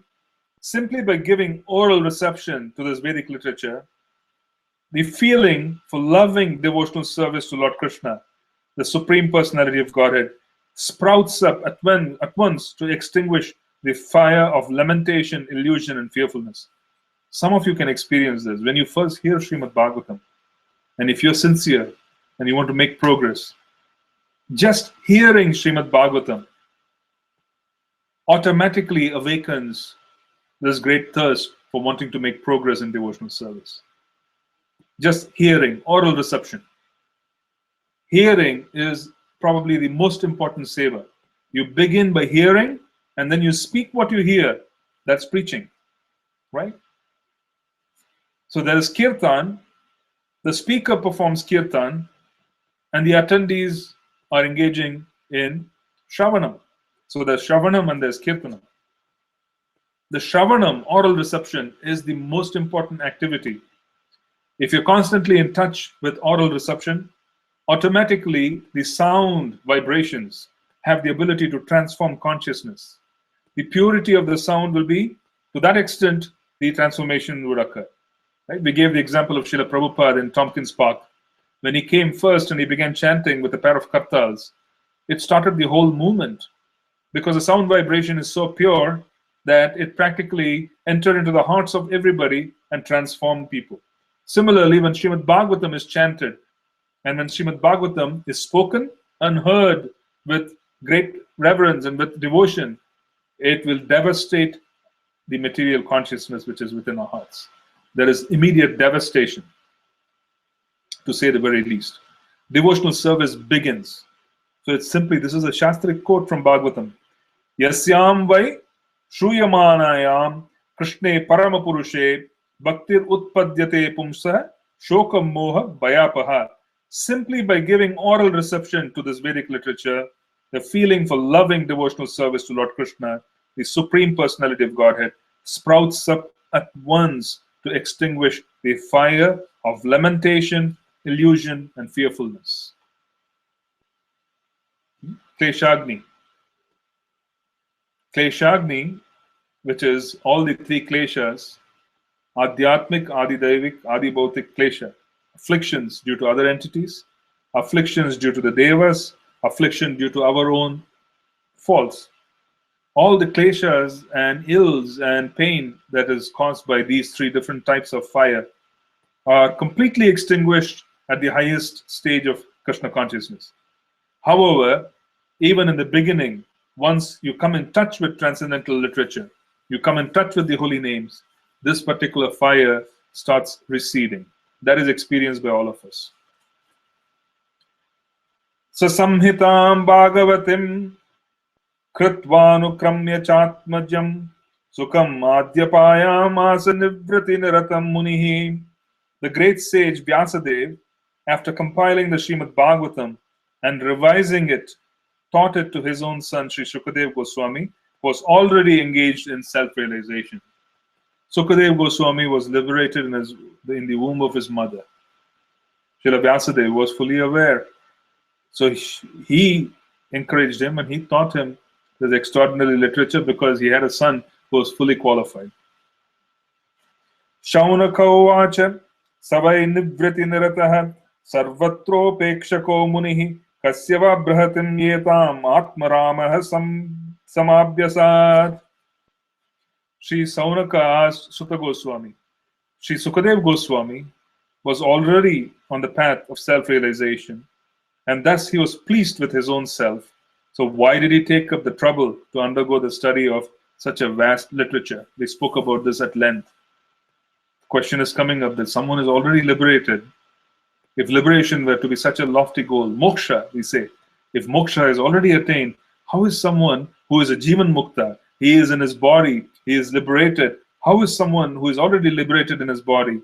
Speaker 1: Simply by giving oral reception to this Vedic literature, the feeling for loving devotional service to Lord Krishna, the Supreme Personality of Godhead, sprouts up at once to extinguish the fire of lamentation, illusion, and fearfulness. Some of you can experience this. When you first hear Srimad Bhagvatam, and if you're sincere and you want to make progress, just hearing Srimad Bhagvatam automatically awakens this great thirst for wanting to make progress in devotional service. Just hearing, oral reception. Hearing is probably the most important seva. You begin by hearing, and then you speak what you hear. That's preaching, right? So there is kirtan, the speaker performs kirtan, and the attendees are engaging in shravanam. So there's shravanam and there's kirtanam. The shravanam, oral reception, is the most important activity. If you're constantly in touch with oral reception, automatically the sound vibrations have the ability to transform consciousness. The purity of the sound will be, to that extent, the transformation would occur. Right? We gave the example of Srila Prabhupada in Tompkins Park. When he came first and he began chanting with a pair of kartals, it started the whole movement, because the sound vibration is so pure that it practically entered into the hearts of everybody and transformed people. Similarly, when Srimad Bhagvatam is chanted, and when Srimad Bhagvatam is spoken and heard with great reverence and with devotion, it will devastate the material consciousness which is within our hearts. There is immediate devastation, to say the very least. Devotional service begins. So it's simply, this is a Shastric quote from Bhagavatam. Yasyam vai shruyamanayam Krishne paramapurushe bhaktir utpadyate pumsa shokam moha bhayapaha. Simply by giving oral reception to this Vedic literature, the feeling for loving devotional service to Lord Krishna, the Supreme Personality of Godhead, sprouts up at once to extinguish the fire of lamentation, illusion, and fearfulness. Kleshagni. Kleshagni, which is all the three kleshas, Adhyatmik, Adidaivik, Adibhautik klesha, afflictions due to other entities, afflictions due to the devas, affliction due to our own faults. All the kleshas and ills and pain that is caused by these three different types of fire are completely extinguished at the highest stage of Krishna consciousness. However, even in the beginning, once you come in touch with transcendental literature, you come in touch with the holy names, this particular fire starts receding. That is experienced by all of us. Sasamhitam Bhagavatim Kritvanu chatmajam sukam adhyapayam asanivritin ratam munihi. The great sage Vyasadeva, after compiling the Srimad Bhagvatam and revising it, taught it to his own son Sri Shukadev Goswami, who was already engaged in self-realization. Sukadev Goswami was liberated in the womb of his mother. Srila Vyasadeva was fully aware. So he encouraged him and he taught him this extraordinary literature because he had a son who was fully qualified. Shaunaka uvacha savai nivriti nirataha sarvatropekshako munihi kasyava brahatim yetam atmaramaha samabhyasat. Sri Saunaka asked Sutta Goswami. Sri Sukadev Goswami was already on the path of self-realization, and thus he was pleased with his own self. So why did he take up the trouble to undergo the study of such a vast literature? We spoke about this at length. The question is coming up that someone is already liberated. If liberation were to be such a lofty goal, moksha, we say, if moksha is already attained, how is someone who is a Jivan Mukta, he is in his body, he is liberated, how is someone who is already liberated in his body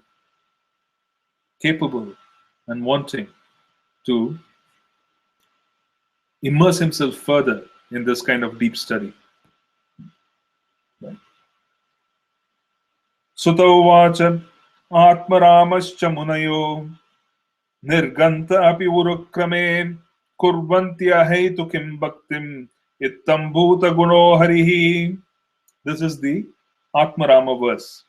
Speaker 1: capable and wanting to immerse himself further in this kind of deep study? Right? Sutta uvacha atmaramascha munayo nirganta api urukrame kurvantya heitukim bhaktim ittam bhuta guno harihi. This is the Atmarama verse.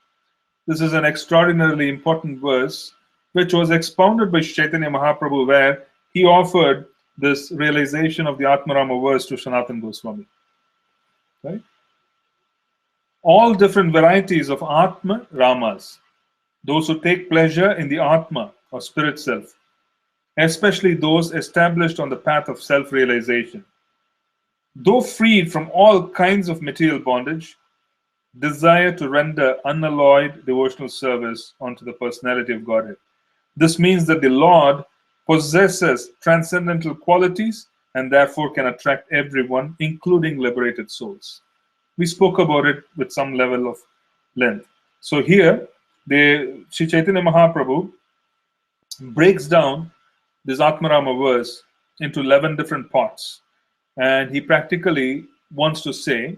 Speaker 1: This is an extraordinarily important verse which was expounded by Chaitanya Mahaprabhu, where he offered this realization of the Atmarama verse to Sanatana Goswami. Right? All different varieties of Atma Ramas, those who take pleasure in the Atma or spirit self, especially those established on the path of self-realization, though freed from all kinds of material bondage, desire to render unalloyed devotional service unto the personality of Godhead. This means that the Lord possesses transcendental qualities and therefore can attract everyone, including liberated souls. We spoke about it with some level of length. So here, Sri Chaitanya Mahaprabhu breaks down this Atmarama verse into 11 different parts. And he practically wants to say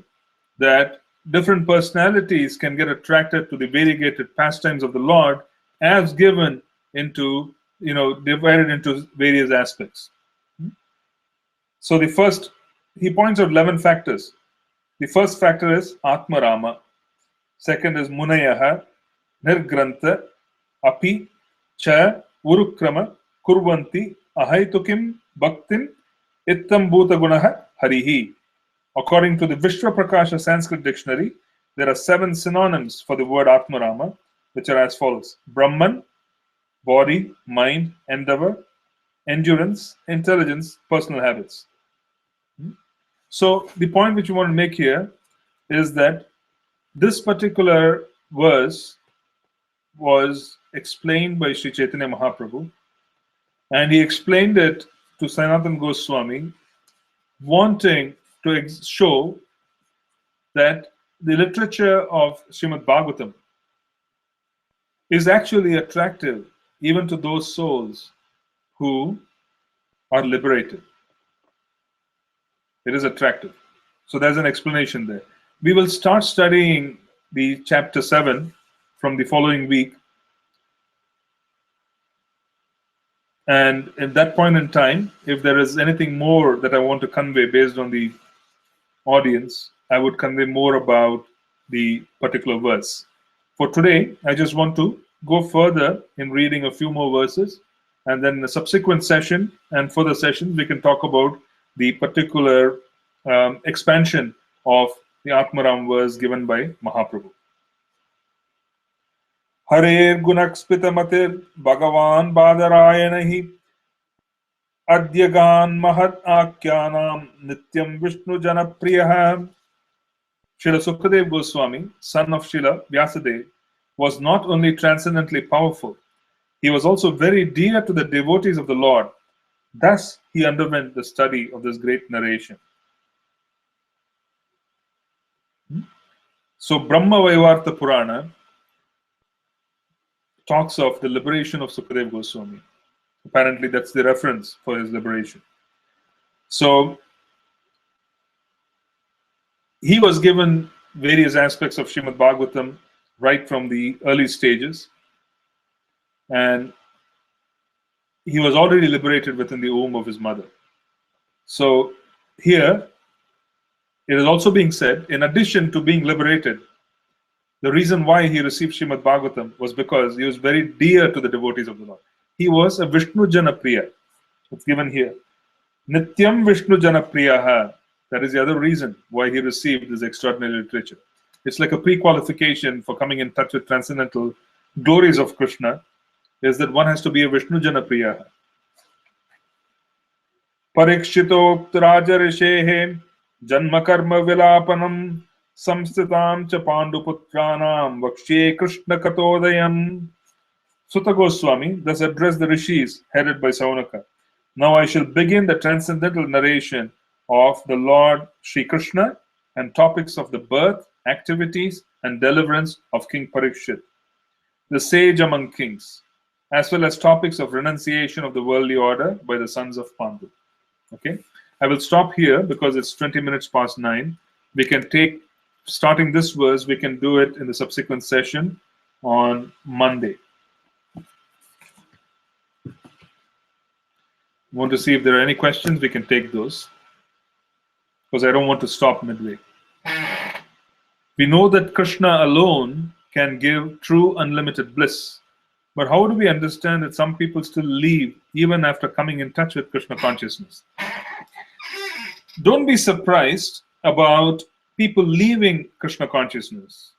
Speaker 1: that different personalities can get attracted to the variegated pastimes of the Lord as given into, divided into various aspects. So the first, he points out 11 factors. The first factor is Atmarama. Second is Munayaha, Nirgrantha, Api, Cha, Urukrama, Kurvanti, Ahaitukim, Bhaktim, Ittam Bhuta Gunaha, Harihi. According to the Vishwa Prakasha Sanskrit dictionary, there are 7 synonyms for the word Atmarama, which are as follows: Brahman, body, mind, endeavor, endurance, intelligence, personal habits. So the point which we want to make here is that this particular verse was explained by Sri Chaitanya Mahaprabhu, and he explained it to Sanatana Goswami, wanting to show that the literature of Srimad Bhagvatam is actually attractive even to those souls who are liberated. It is attractive. So there's an explanation there. We will start studying the chapter 7 from the following week. And at that point in time, if there is anything more that I want to convey based on the audience, I would convey more about the particular verse. For today, I just want to go further in reading a few more verses, and then in a subsequent session and further sessions, we can talk about the particular expansion of the Atmaram verse given by Mahaprabhu. Harer gunakspita matir Bhagavan Badarayanahi Adyagan Mahat Akyanam Nityam Vishnu Janapriyaha. Srila Sukadev Goswami, son of Srila Vyasadeva, was not only transcendently powerful, he was also very dear to the devotees of the Lord. Thus, he underwent the study of this great narration. So Brahma Vaivarta Purana talks of the liberation of Sukadeva Goswami. Apparently that's the reference for his liberation. So he was given various aspects of Srimad Bhagavatam right from the early stages, and he was already liberated within the womb of his mother. So here it is also being said, in addition to being liberated, the reason why he received Srimad Bhagavatam was because he was very dear to the devotees of the Lord. He was a Vishnu Jana Priya. It's given here. Nityam Vishnu Jana Priyaha. That is the other reason why he received this extraordinary literature. It's like a pre-qualification for coming in touch with transcendental glories of Krishna, is that one has to be a Vishnu Jana Priyaha. Parikshito Uttara Rishehe Janma Karma Vilapanam Samstitam cha Panduputranam Vakshye Krishna Katodayam. Sutta Goswami thus addressed the rishis headed by Saunaka. Now I shall begin the transcendental narration of the Lord Sri Krishna and topics of the birth, activities, and deliverance of King Pariksit, the sage among kings, as well as topics of renunciation of the worldly order by the sons of Pandu. Okay, I will stop here because it's 20 minutes past 9. We can take, starting this verse, we can do it in the subsequent session on Monday. Want to see if there are any questions, we can take those, because I don't want to stop midway. We know that Krishna alone can give true unlimited bliss. But how do we understand that some people still leave even after coming in touch with Krishna consciousness? Don't be surprised about people leaving Krishna consciousness.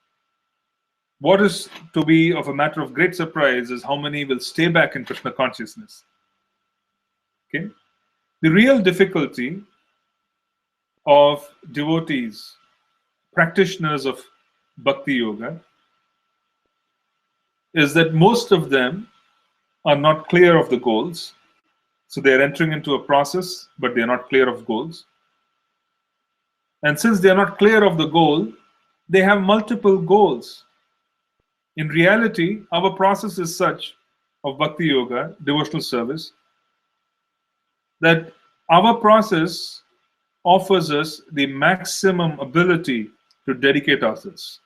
Speaker 1: What is to be of a matter of great surprise is how many will stay back in Krishna consciousness. Okay? The real difficulty of devotees, practitioners of Bhakti Yoga, is that most of them are not clear of the goals. So they are entering into a process, but they are not clear of goals. And since they are not clear of the goal, they have multiple goals. In reality, our process is such of Bhakti Yoga, devotional service, that our process offers us the maximum ability to dedicate ourselves.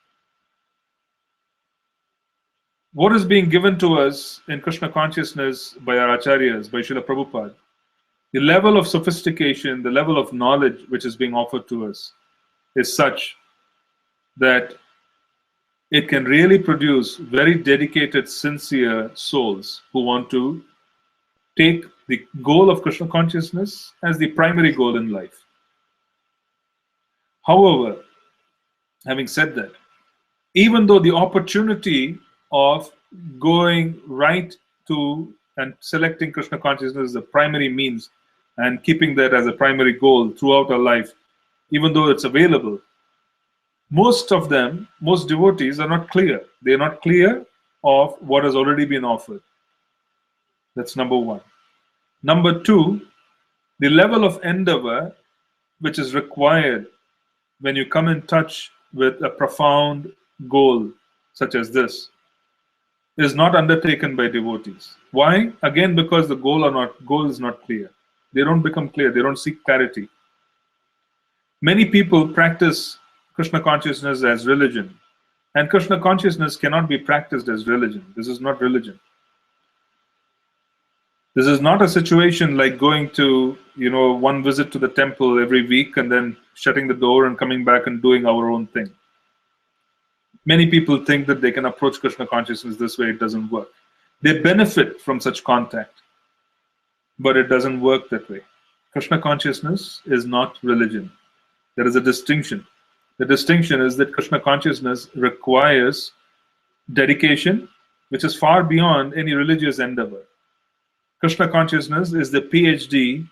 Speaker 1: What is being given to us in Krishna consciousness by our acharyas, by Srila Prabhupada, the level of sophistication, the level of knowledge which is being offered to us is such that it can really produce very dedicated, sincere souls who want to take the goal of Krishna consciousness as the primary goal in life. However, having said that, even though the opportunity of going right to and selecting Krishna consciousness as the primary means and keeping that as a primary goal throughout our life, even though it's available, most of them, most devotees are not clear. They are not clear of what has already been offered. That's number one. Number two, the level of endeavor which is required when you come in touch with a profound goal such as this is not undertaken by devotees. Why? Again, because the goal is not clear. They don't become clear. They don't seek clarity. Many people practice Krishna consciousness as religion, and Krishna consciousness cannot be practiced as religion. This is not religion. This is not a situation like going to, one visit to the temple every week and then shutting the door and coming back and doing our own thing. Many people think that they can approach Krishna consciousness this way. It doesn't work. They benefit from such contact, but it doesn't work that way. Krishna consciousness is not religion. There is a distinction. The distinction is that Krishna consciousness requires dedication, which is far beyond any religious endeavor. Krishna consciousness is the PhD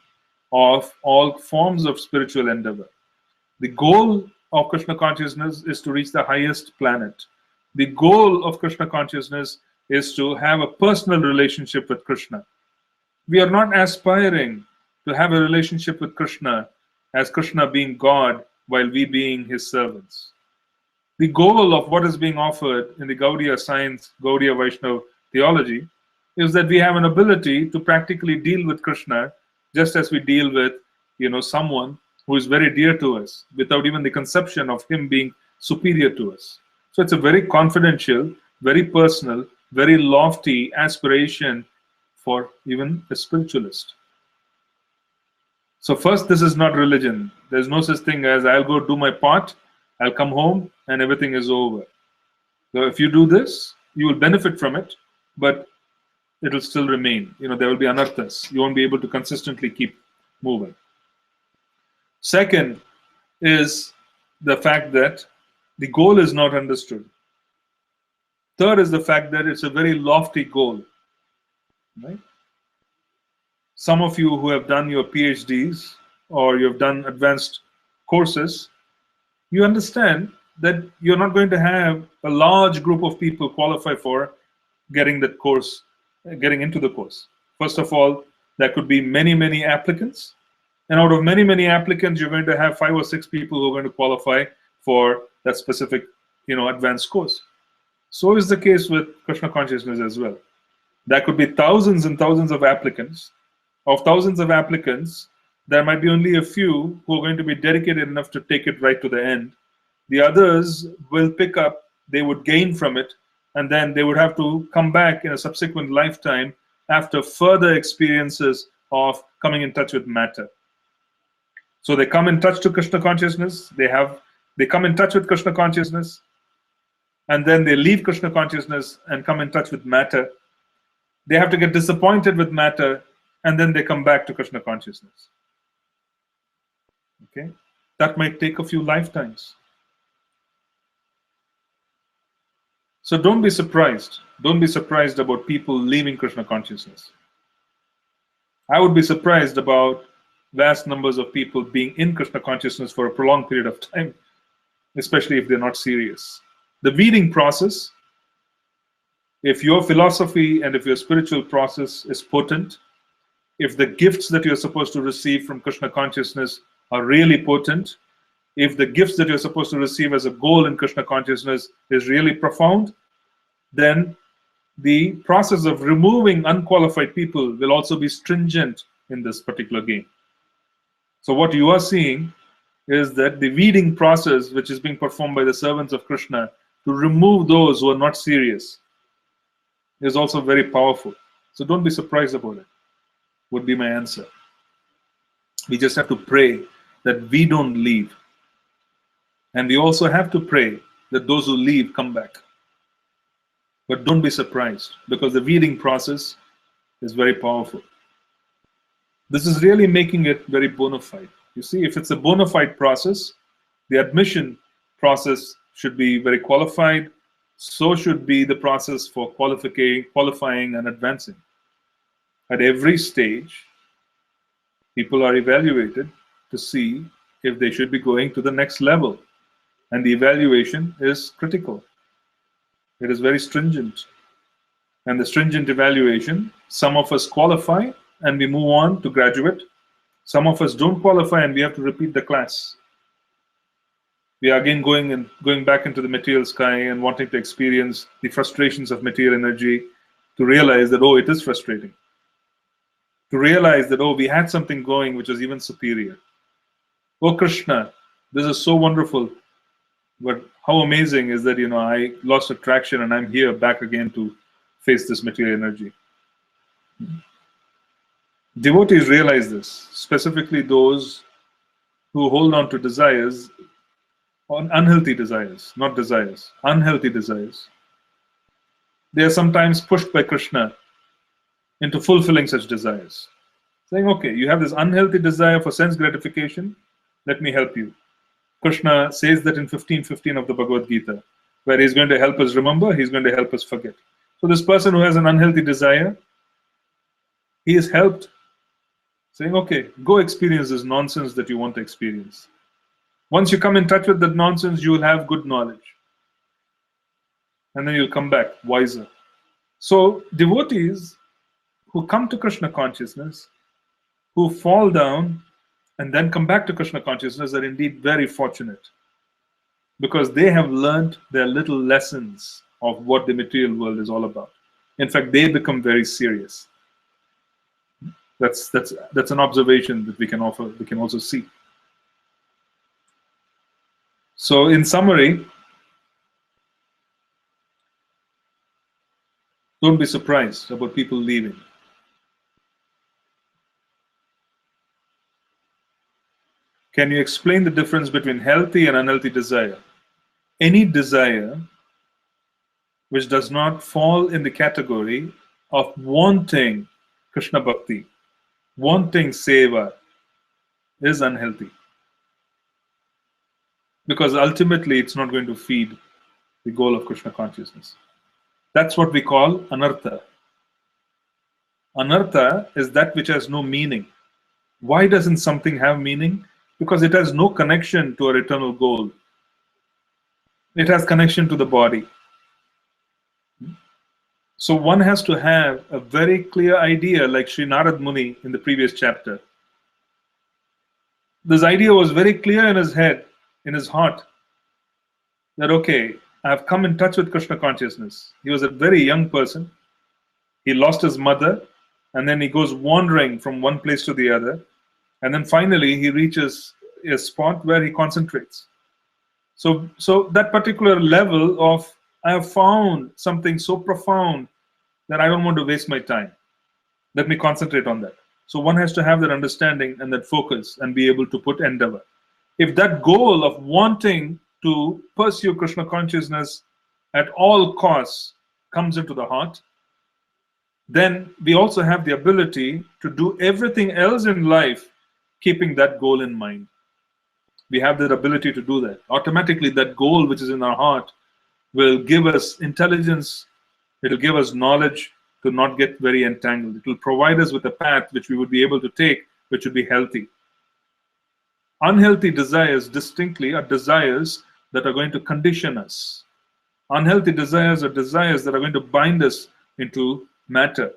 Speaker 1: of all forms of spiritual endeavor. The goal of Krishna consciousness is to reach the highest planet. The goal of Krishna consciousness is to have a personal relationship with Krishna. We are not aspiring to have a relationship with Krishna as Krishna being God while we being his servants. The goal of what is being offered in the Gaudiya science, Gaudiya Vaishnava theology, is that we have an ability to practically deal with Krishna just as we deal with, someone who is very dear to us, without even the conception of him being superior to us. So it's a very confidential, very personal, very lofty aspiration for even a spiritualist. So first, this is not religion. There's no such thing as I'll go do my part, I'll come home, and everything is over. So if you do this, you will benefit from it, but it will still remain. There will be anarthas. You won't be able to consistently keep moving. Second is the fact that the goal is not understood. Third is the fact that it's a very lofty goal. Right? Some of you who have done your PhDs or you have done advanced courses, you understand that you're not going to have a large group of people qualify for getting that course, getting into the course. First of all, there could be many, many applicants. And out of many, many applicants, you're going to have 5 or 6 people who are going to qualify for that specific, advanced course. So is the case with Krishna consciousness as well. There could be thousands and thousands of applicants. Of thousands of applicants, there might be only a few who are going to be dedicated enough to take it right to the end. The others will pick up, they would gain from it, and then they would have to come back in a subsequent lifetime after further experiences of coming in touch with matter. So they come in touch to Krishna consciousness, they come in touch with Krishna consciousness, and then they leave Krishna consciousness and come in touch with matter. They have to get disappointed with matter, and then they come back to Krishna consciousness. Okay? That might take a few lifetimes. So don't be surprised. Don't be surprised about people leaving Krishna consciousness. I would be surprised about vast numbers of people being in Krishna consciousness for a prolonged period of time, especially if they're not serious. The weeding process, if your philosophy and if your spiritual process is potent, if the gifts that you're supposed to receive from Krishna consciousness are really potent, if the gifts that you're supposed to receive as a goal in Krishna consciousness is really profound, then the process of removing unqualified people will also be stringent in this particular game. So what you are seeing is that the weeding process which is being performed by the servants of Krishna to remove those who are not serious is also very powerful. So don't be surprised about it, would be my answer. We just have to pray that we don't leave. And we also have to pray that those who leave come back. But don't be surprised, because the weeding process is very powerful. This is really making it very bona fide. You see, if it's a bona fide process, the admission process should be very qualified. So should be the process for qualifying and advancing. At every stage, people are evaluated to see if they should be going to the next level. And the evaluation is critical. It is very stringent. And the stringent evaluation, some of us qualify and we move on to graduate. Some of us don't qualify and we have to repeat the class. We are again going back into the material sky and wanting to experience the frustrations of material energy, to realize that, oh, it is frustrating. To realize that, oh, we had something going which was even superior. Oh, Krishna, this is so wonderful. But how amazing is that, I lost attraction and I'm here back again to face this material energy. Devotees realize this, specifically those who hold on to desires, on unhealthy desires, not desires, unhealthy desires. They are sometimes pushed by Krishna into fulfilling such desires. Saying, okay, you have this unhealthy desire for sense gratification, let me help you. Krishna says that in 15:15 of the Bhagavad Gita, where he's going to help us remember, he's going to help us forget. So this person who has an unhealthy desire, he is helped, saying, okay, go experience this nonsense that you want to experience. Once you come in touch with that nonsense, you will have good knowledge. And then you'll come back wiser. So devotees who come to Krishna consciousness, who fall down and then come back to Krishna consciousness, are indeed very fortunate. because they have learned their little lessons of what the material world is all about. In fact, they become very serious. That's an observation that we can offer. We can also see. So, in summary, don't be surprised about people leaving. Can you explain the difference between healthy and unhealthy desire? Any desire which does not fall in the category of wanting Krishna Bhakti, wanting Seva, is unhealthy. Because ultimately it's not going to feed the goal of Krishna consciousness. That's what we call anartha. Anartha is that which has no meaning. Why doesn't something have meaning? Because it has no connection to our eternal goal. It has connection to the body. So one has to have a very clear idea, like Sri Narad Muni in the previous chapter. This idea was very clear in his head, in his heart, that okay, I've come in touch with Krishna consciousness. He was a very young person. He lost his mother, and then he goes wandering from one place to the other. And then finally he reaches a spot where he concentrates. So that particular level of, I have found something so profound that I don't want to waste my time. Let me concentrate on that. So one has to have that understanding and that focus and be able to put endeavor. If that goal of wanting to pursue Krishna consciousness at all costs comes into the heart, then we also have the ability to do everything else in life keeping that goal in mind. We have that ability to do that. Automatically, that goal which is in our heart will give us intelligence, it will give us knowledge to not get very entangled. It will provide us with a path which we would be able to take, which would be healthy. Unhealthy desires distinctly are desires that are going to condition us. Unhealthy desires are desires that are going to bind us into matter.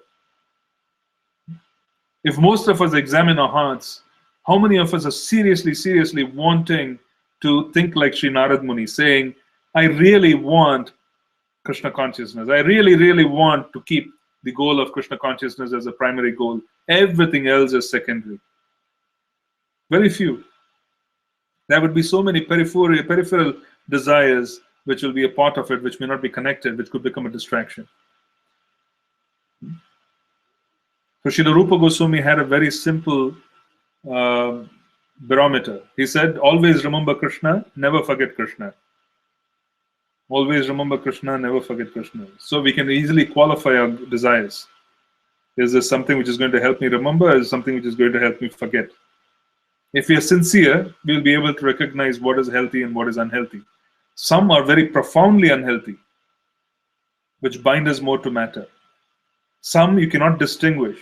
Speaker 1: If most of us examine our hearts, how many of us are seriously wanting to think like Sri Narad Muni, saying, I really want Krishna consciousness. I really want to keep the goal of Krishna consciousness as a primary goal. Everything else is secondary. Very few. There would be so many peripheral desires which will be a part of it, which may not be connected, which could become a distraction. So Srila Rupa Goswami had a very simple barometer. He said, always remember Krishna, never forget Krishna. Always remember Krishna, never forget Krishna. So we can easily qualify our desires. Is this something which is going to help me remember, or is something which is going to help me forget? If we are sincere, we'll be able to recognize what is healthy and what is unhealthy. Some are very profoundly unhealthy, which bind us more to matter. Some you cannot distinguish.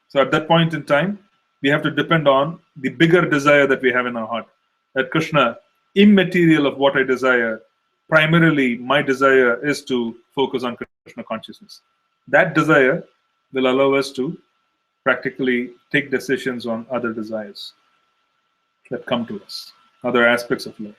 Speaker 1: So at that point in time, we have to depend on the bigger desire that we have in our heart. That Krishna, immaterial of what I desire, primarily my desire is to focus on Krishna consciousness. That desire will allow us to practically take decisions on other desires that come to us, other aspects of life.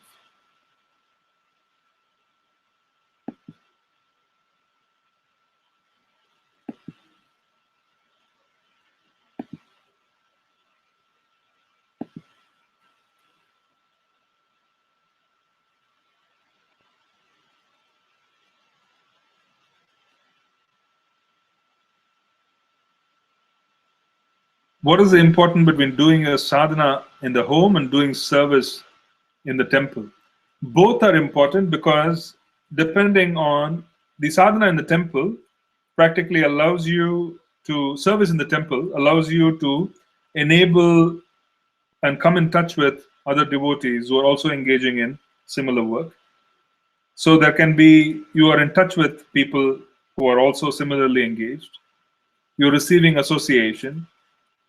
Speaker 1: What is the importance between doing a sadhana in the home and doing service in the temple? Both are important because depending on the sadhana in the temple practically allows you to service in the temple, allows you to enable and come in touch with other devotees who are also engaging in similar work. So there can be, you are in touch with people who are also similarly engaged. You're receiving association.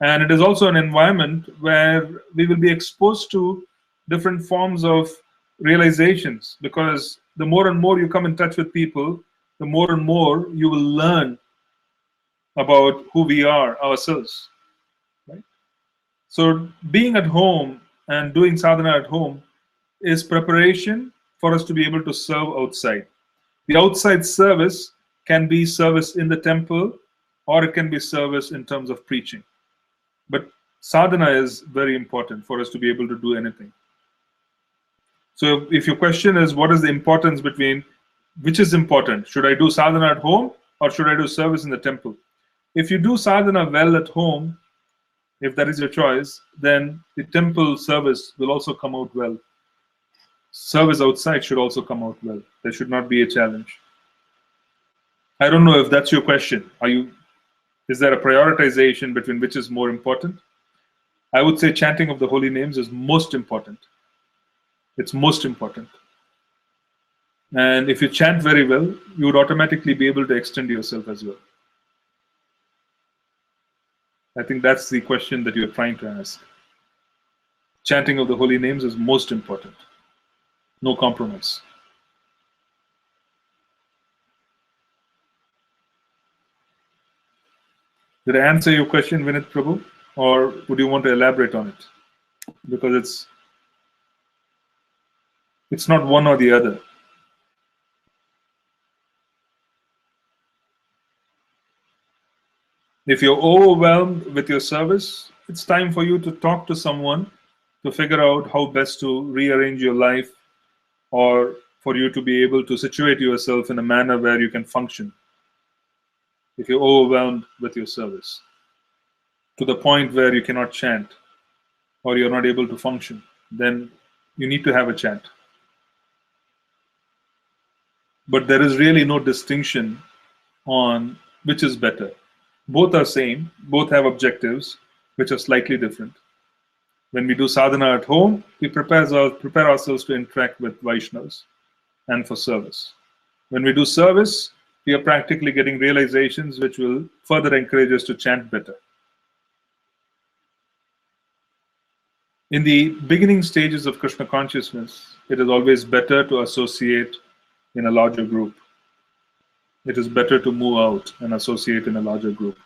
Speaker 1: And it is also an environment where we will be exposed to different forms of realizations, because the more and more you come in touch with people, the more and more you will learn about who we are ourselves. Right? So being at home and doing sadhana at home is preparation for us to be able to serve outside. The outside service can be service in the temple, or it can be service in terms of preaching. But sadhana is very important for us to be able to do anything. So if your question is what is the importance between which is important, should I do sadhana at home or should I do service in the temple? If you do sadhana well at home, if that is your choice, then the temple service will also come out well. Service outside should also come out well. There should not be a challenge. I don't know if that's your question. Is there a prioritization between which is more important? I would say chanting of the holy names is most important. It's most important. And if you chant very well, you would automatically be able to extend yourself as well. I think that's the question that you're trying to ask. Chanting of the holy names is most important. No compromise. Did I answer your question, Vinit Prabhu? Or would you want to elaborate on it? Because it's not one or the other. If you're overwhelmed with your service, it's time for you to talk to someone to figure out how best to rearrange your life, or for you to be able to situate yourself in a manner where you can function. If you're overwhelmed with your service to the point where you cannot chant or you're not able to function, then you need to have a chant. But there is really no distinction on which is better. Both are same, both have objectives which are slightly different. When we do sadhana at home, we prepare ourselves to interact with Vaishnavas and for service. When we do service, we are practically getting realizations which will further encourage us to chant better. In the beginning stages of Krishna consciousness, it is always better to associate in a larger group. It is better to move out and associate in a larger group.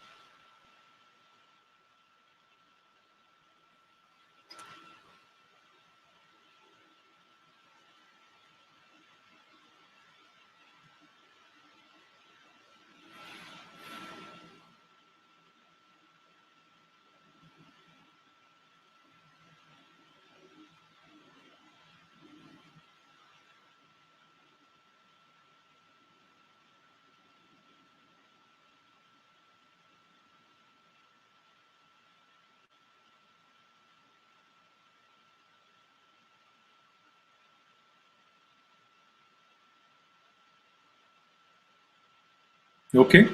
Speaker 1: Okay,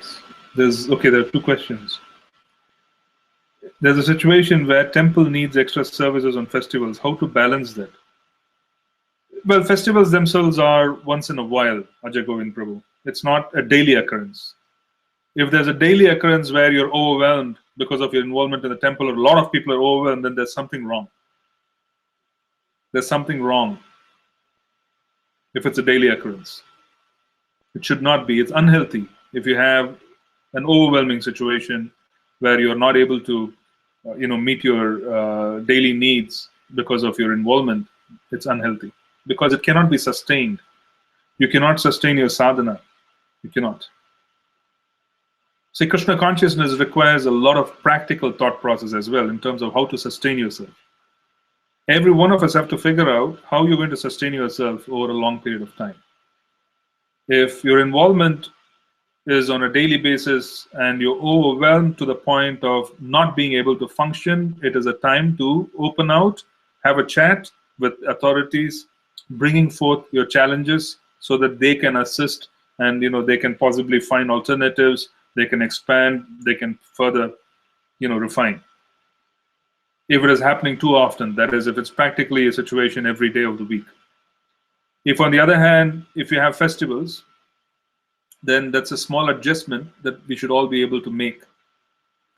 Speaker 1: there are two questions. There's a situation where temple needs extra services on festivals. How to balance that? Well, festivals themselves are once in a while, Ajay Govind Prabhu. It's not a daily occurrence. If there's a daily occurrence where you're overwhelmed because of your involvement in the temple, or a lot of people are overwhelmed, then there's something wrong. There's something wrong if it's a daily occurrence. It should not be. It's unhealthy. If you have an overwhelming situation where you're not able to meet your daily needs because of your involvement, it's unhealthy, because it cannot be sustained. You cannot sustain your sadhana. You cannot. See, Krishna consciousness requires a lot of practical thought process as well in terms of how to sustain yourself. Every one of us have to figure out how you're going to sustain yourself over a long period of time. If your involvement is on a daily basis and you're overwhelmed to the point of not being able to function, it is a time to open out, have a chat with authorities, bringing forth your challenges so that they can assist, and they can possibly find alternatives, they can expand, they can further refine. If it is happening too often, that is, if it's practically a situation every day of the week. If on the other hand, if you have festivals, then that's a small adjustment that we should all be able to make.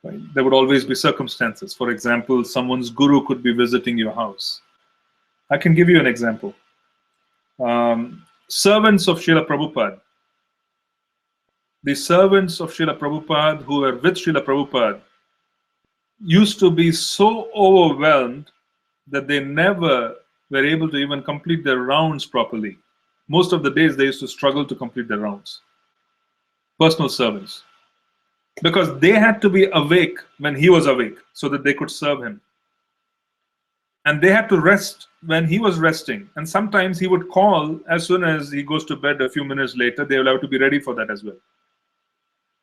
Speaker 1: Right? There would always be circumstances. For example, someone's guru could be visiting your house. I can give you an example. Servants of Srila Prabhupada. The servants of Srila Prabhupada who were with Srila Prabhupada used to be so overwhelmed that they never were able to even complete their rounds properly. most of the days they used to struggle to complete their rounds. Personal servants. Because they had to be awake when he was awake so that they could serve him. And they had to rest when he was resting. And sometimes he would call as soon as he goes to bed a few minutes later. They will have to be ready for that as well.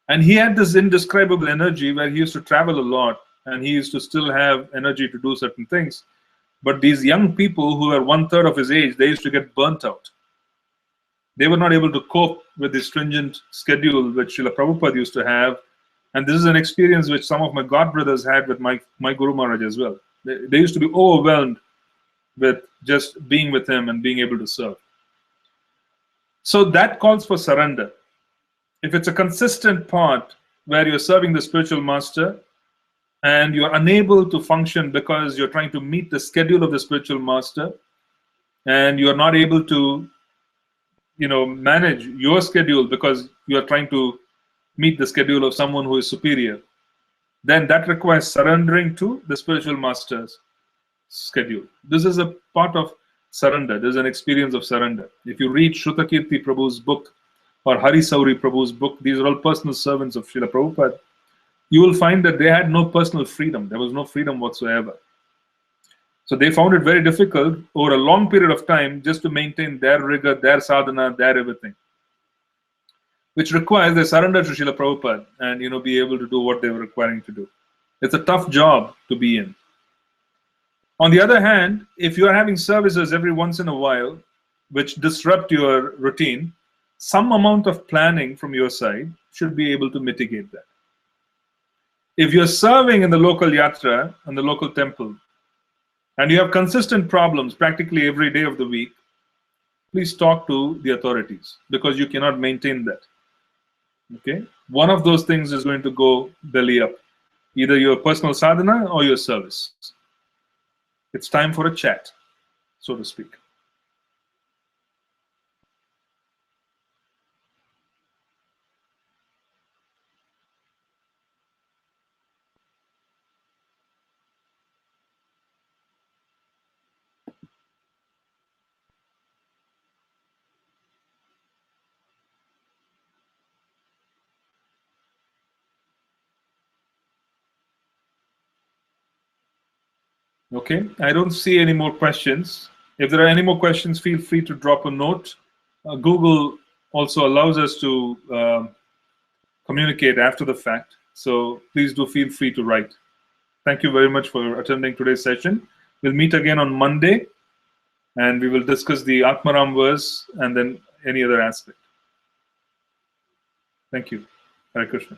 Speaker 1: And he had this indescribable energy where he used to travel a lot and he used to still have energy to do certain things. But these young people who were 1/3 of his age, they used to get burnt out. They were not able to cope with the stringent schedule which Srila Prabhupada used to have. And this is an experience which some of my god brothers had with my Guru Maharaj as well. They used to be overwhelmed with just being with him and being able to serve. So that calls for surrender. If it's a consistent part where you're serving the spiritual master and you're unable to function because you're trying to meet the schedule of the spiritual master and you're not able to manage your schedule because you're trying to meet the schedule of someone who is superior, then that requires surrendering to the spiritual master's schedule. This is a part of surrender. There's an experience of surrender. If you read Shrutakirti Prabhu's book or Hari Sauri Prabhu's book, these are all personal servants of Srila Prabhupada, you will find that they had no personal freedom. There was no freedom whatsoever. So they found it very difficult over a long period of time just to maintain their rigor, their sadhana, their everything, which requires they surrender to Srila Prabhupada and be able to do what they were requiring to do. It's a tough job to be in. On the other hand, if you are having services every once in a while, which disrupt your routine, some amount of planning from your side should be able to mitigate that. If you're serving in the local yatra and the local temple, and you have consistent problems practically every day of the week, please talk to the authorities because you cannot maintain that. Okay? One of those things is going to go belly up, either your personal sadhana or your service. It's time for a chat, so to speak. Okay, I don't see any more questions. If there are any more questions, feel free to drop a note. Google also allows us to communicate after the fact. So please do feel free to write. Thank you very much for attending today's session. We'll meet again on Monday and we will discuss the Atmaram verse and then any other aspect. Thank you. Hare Krishna.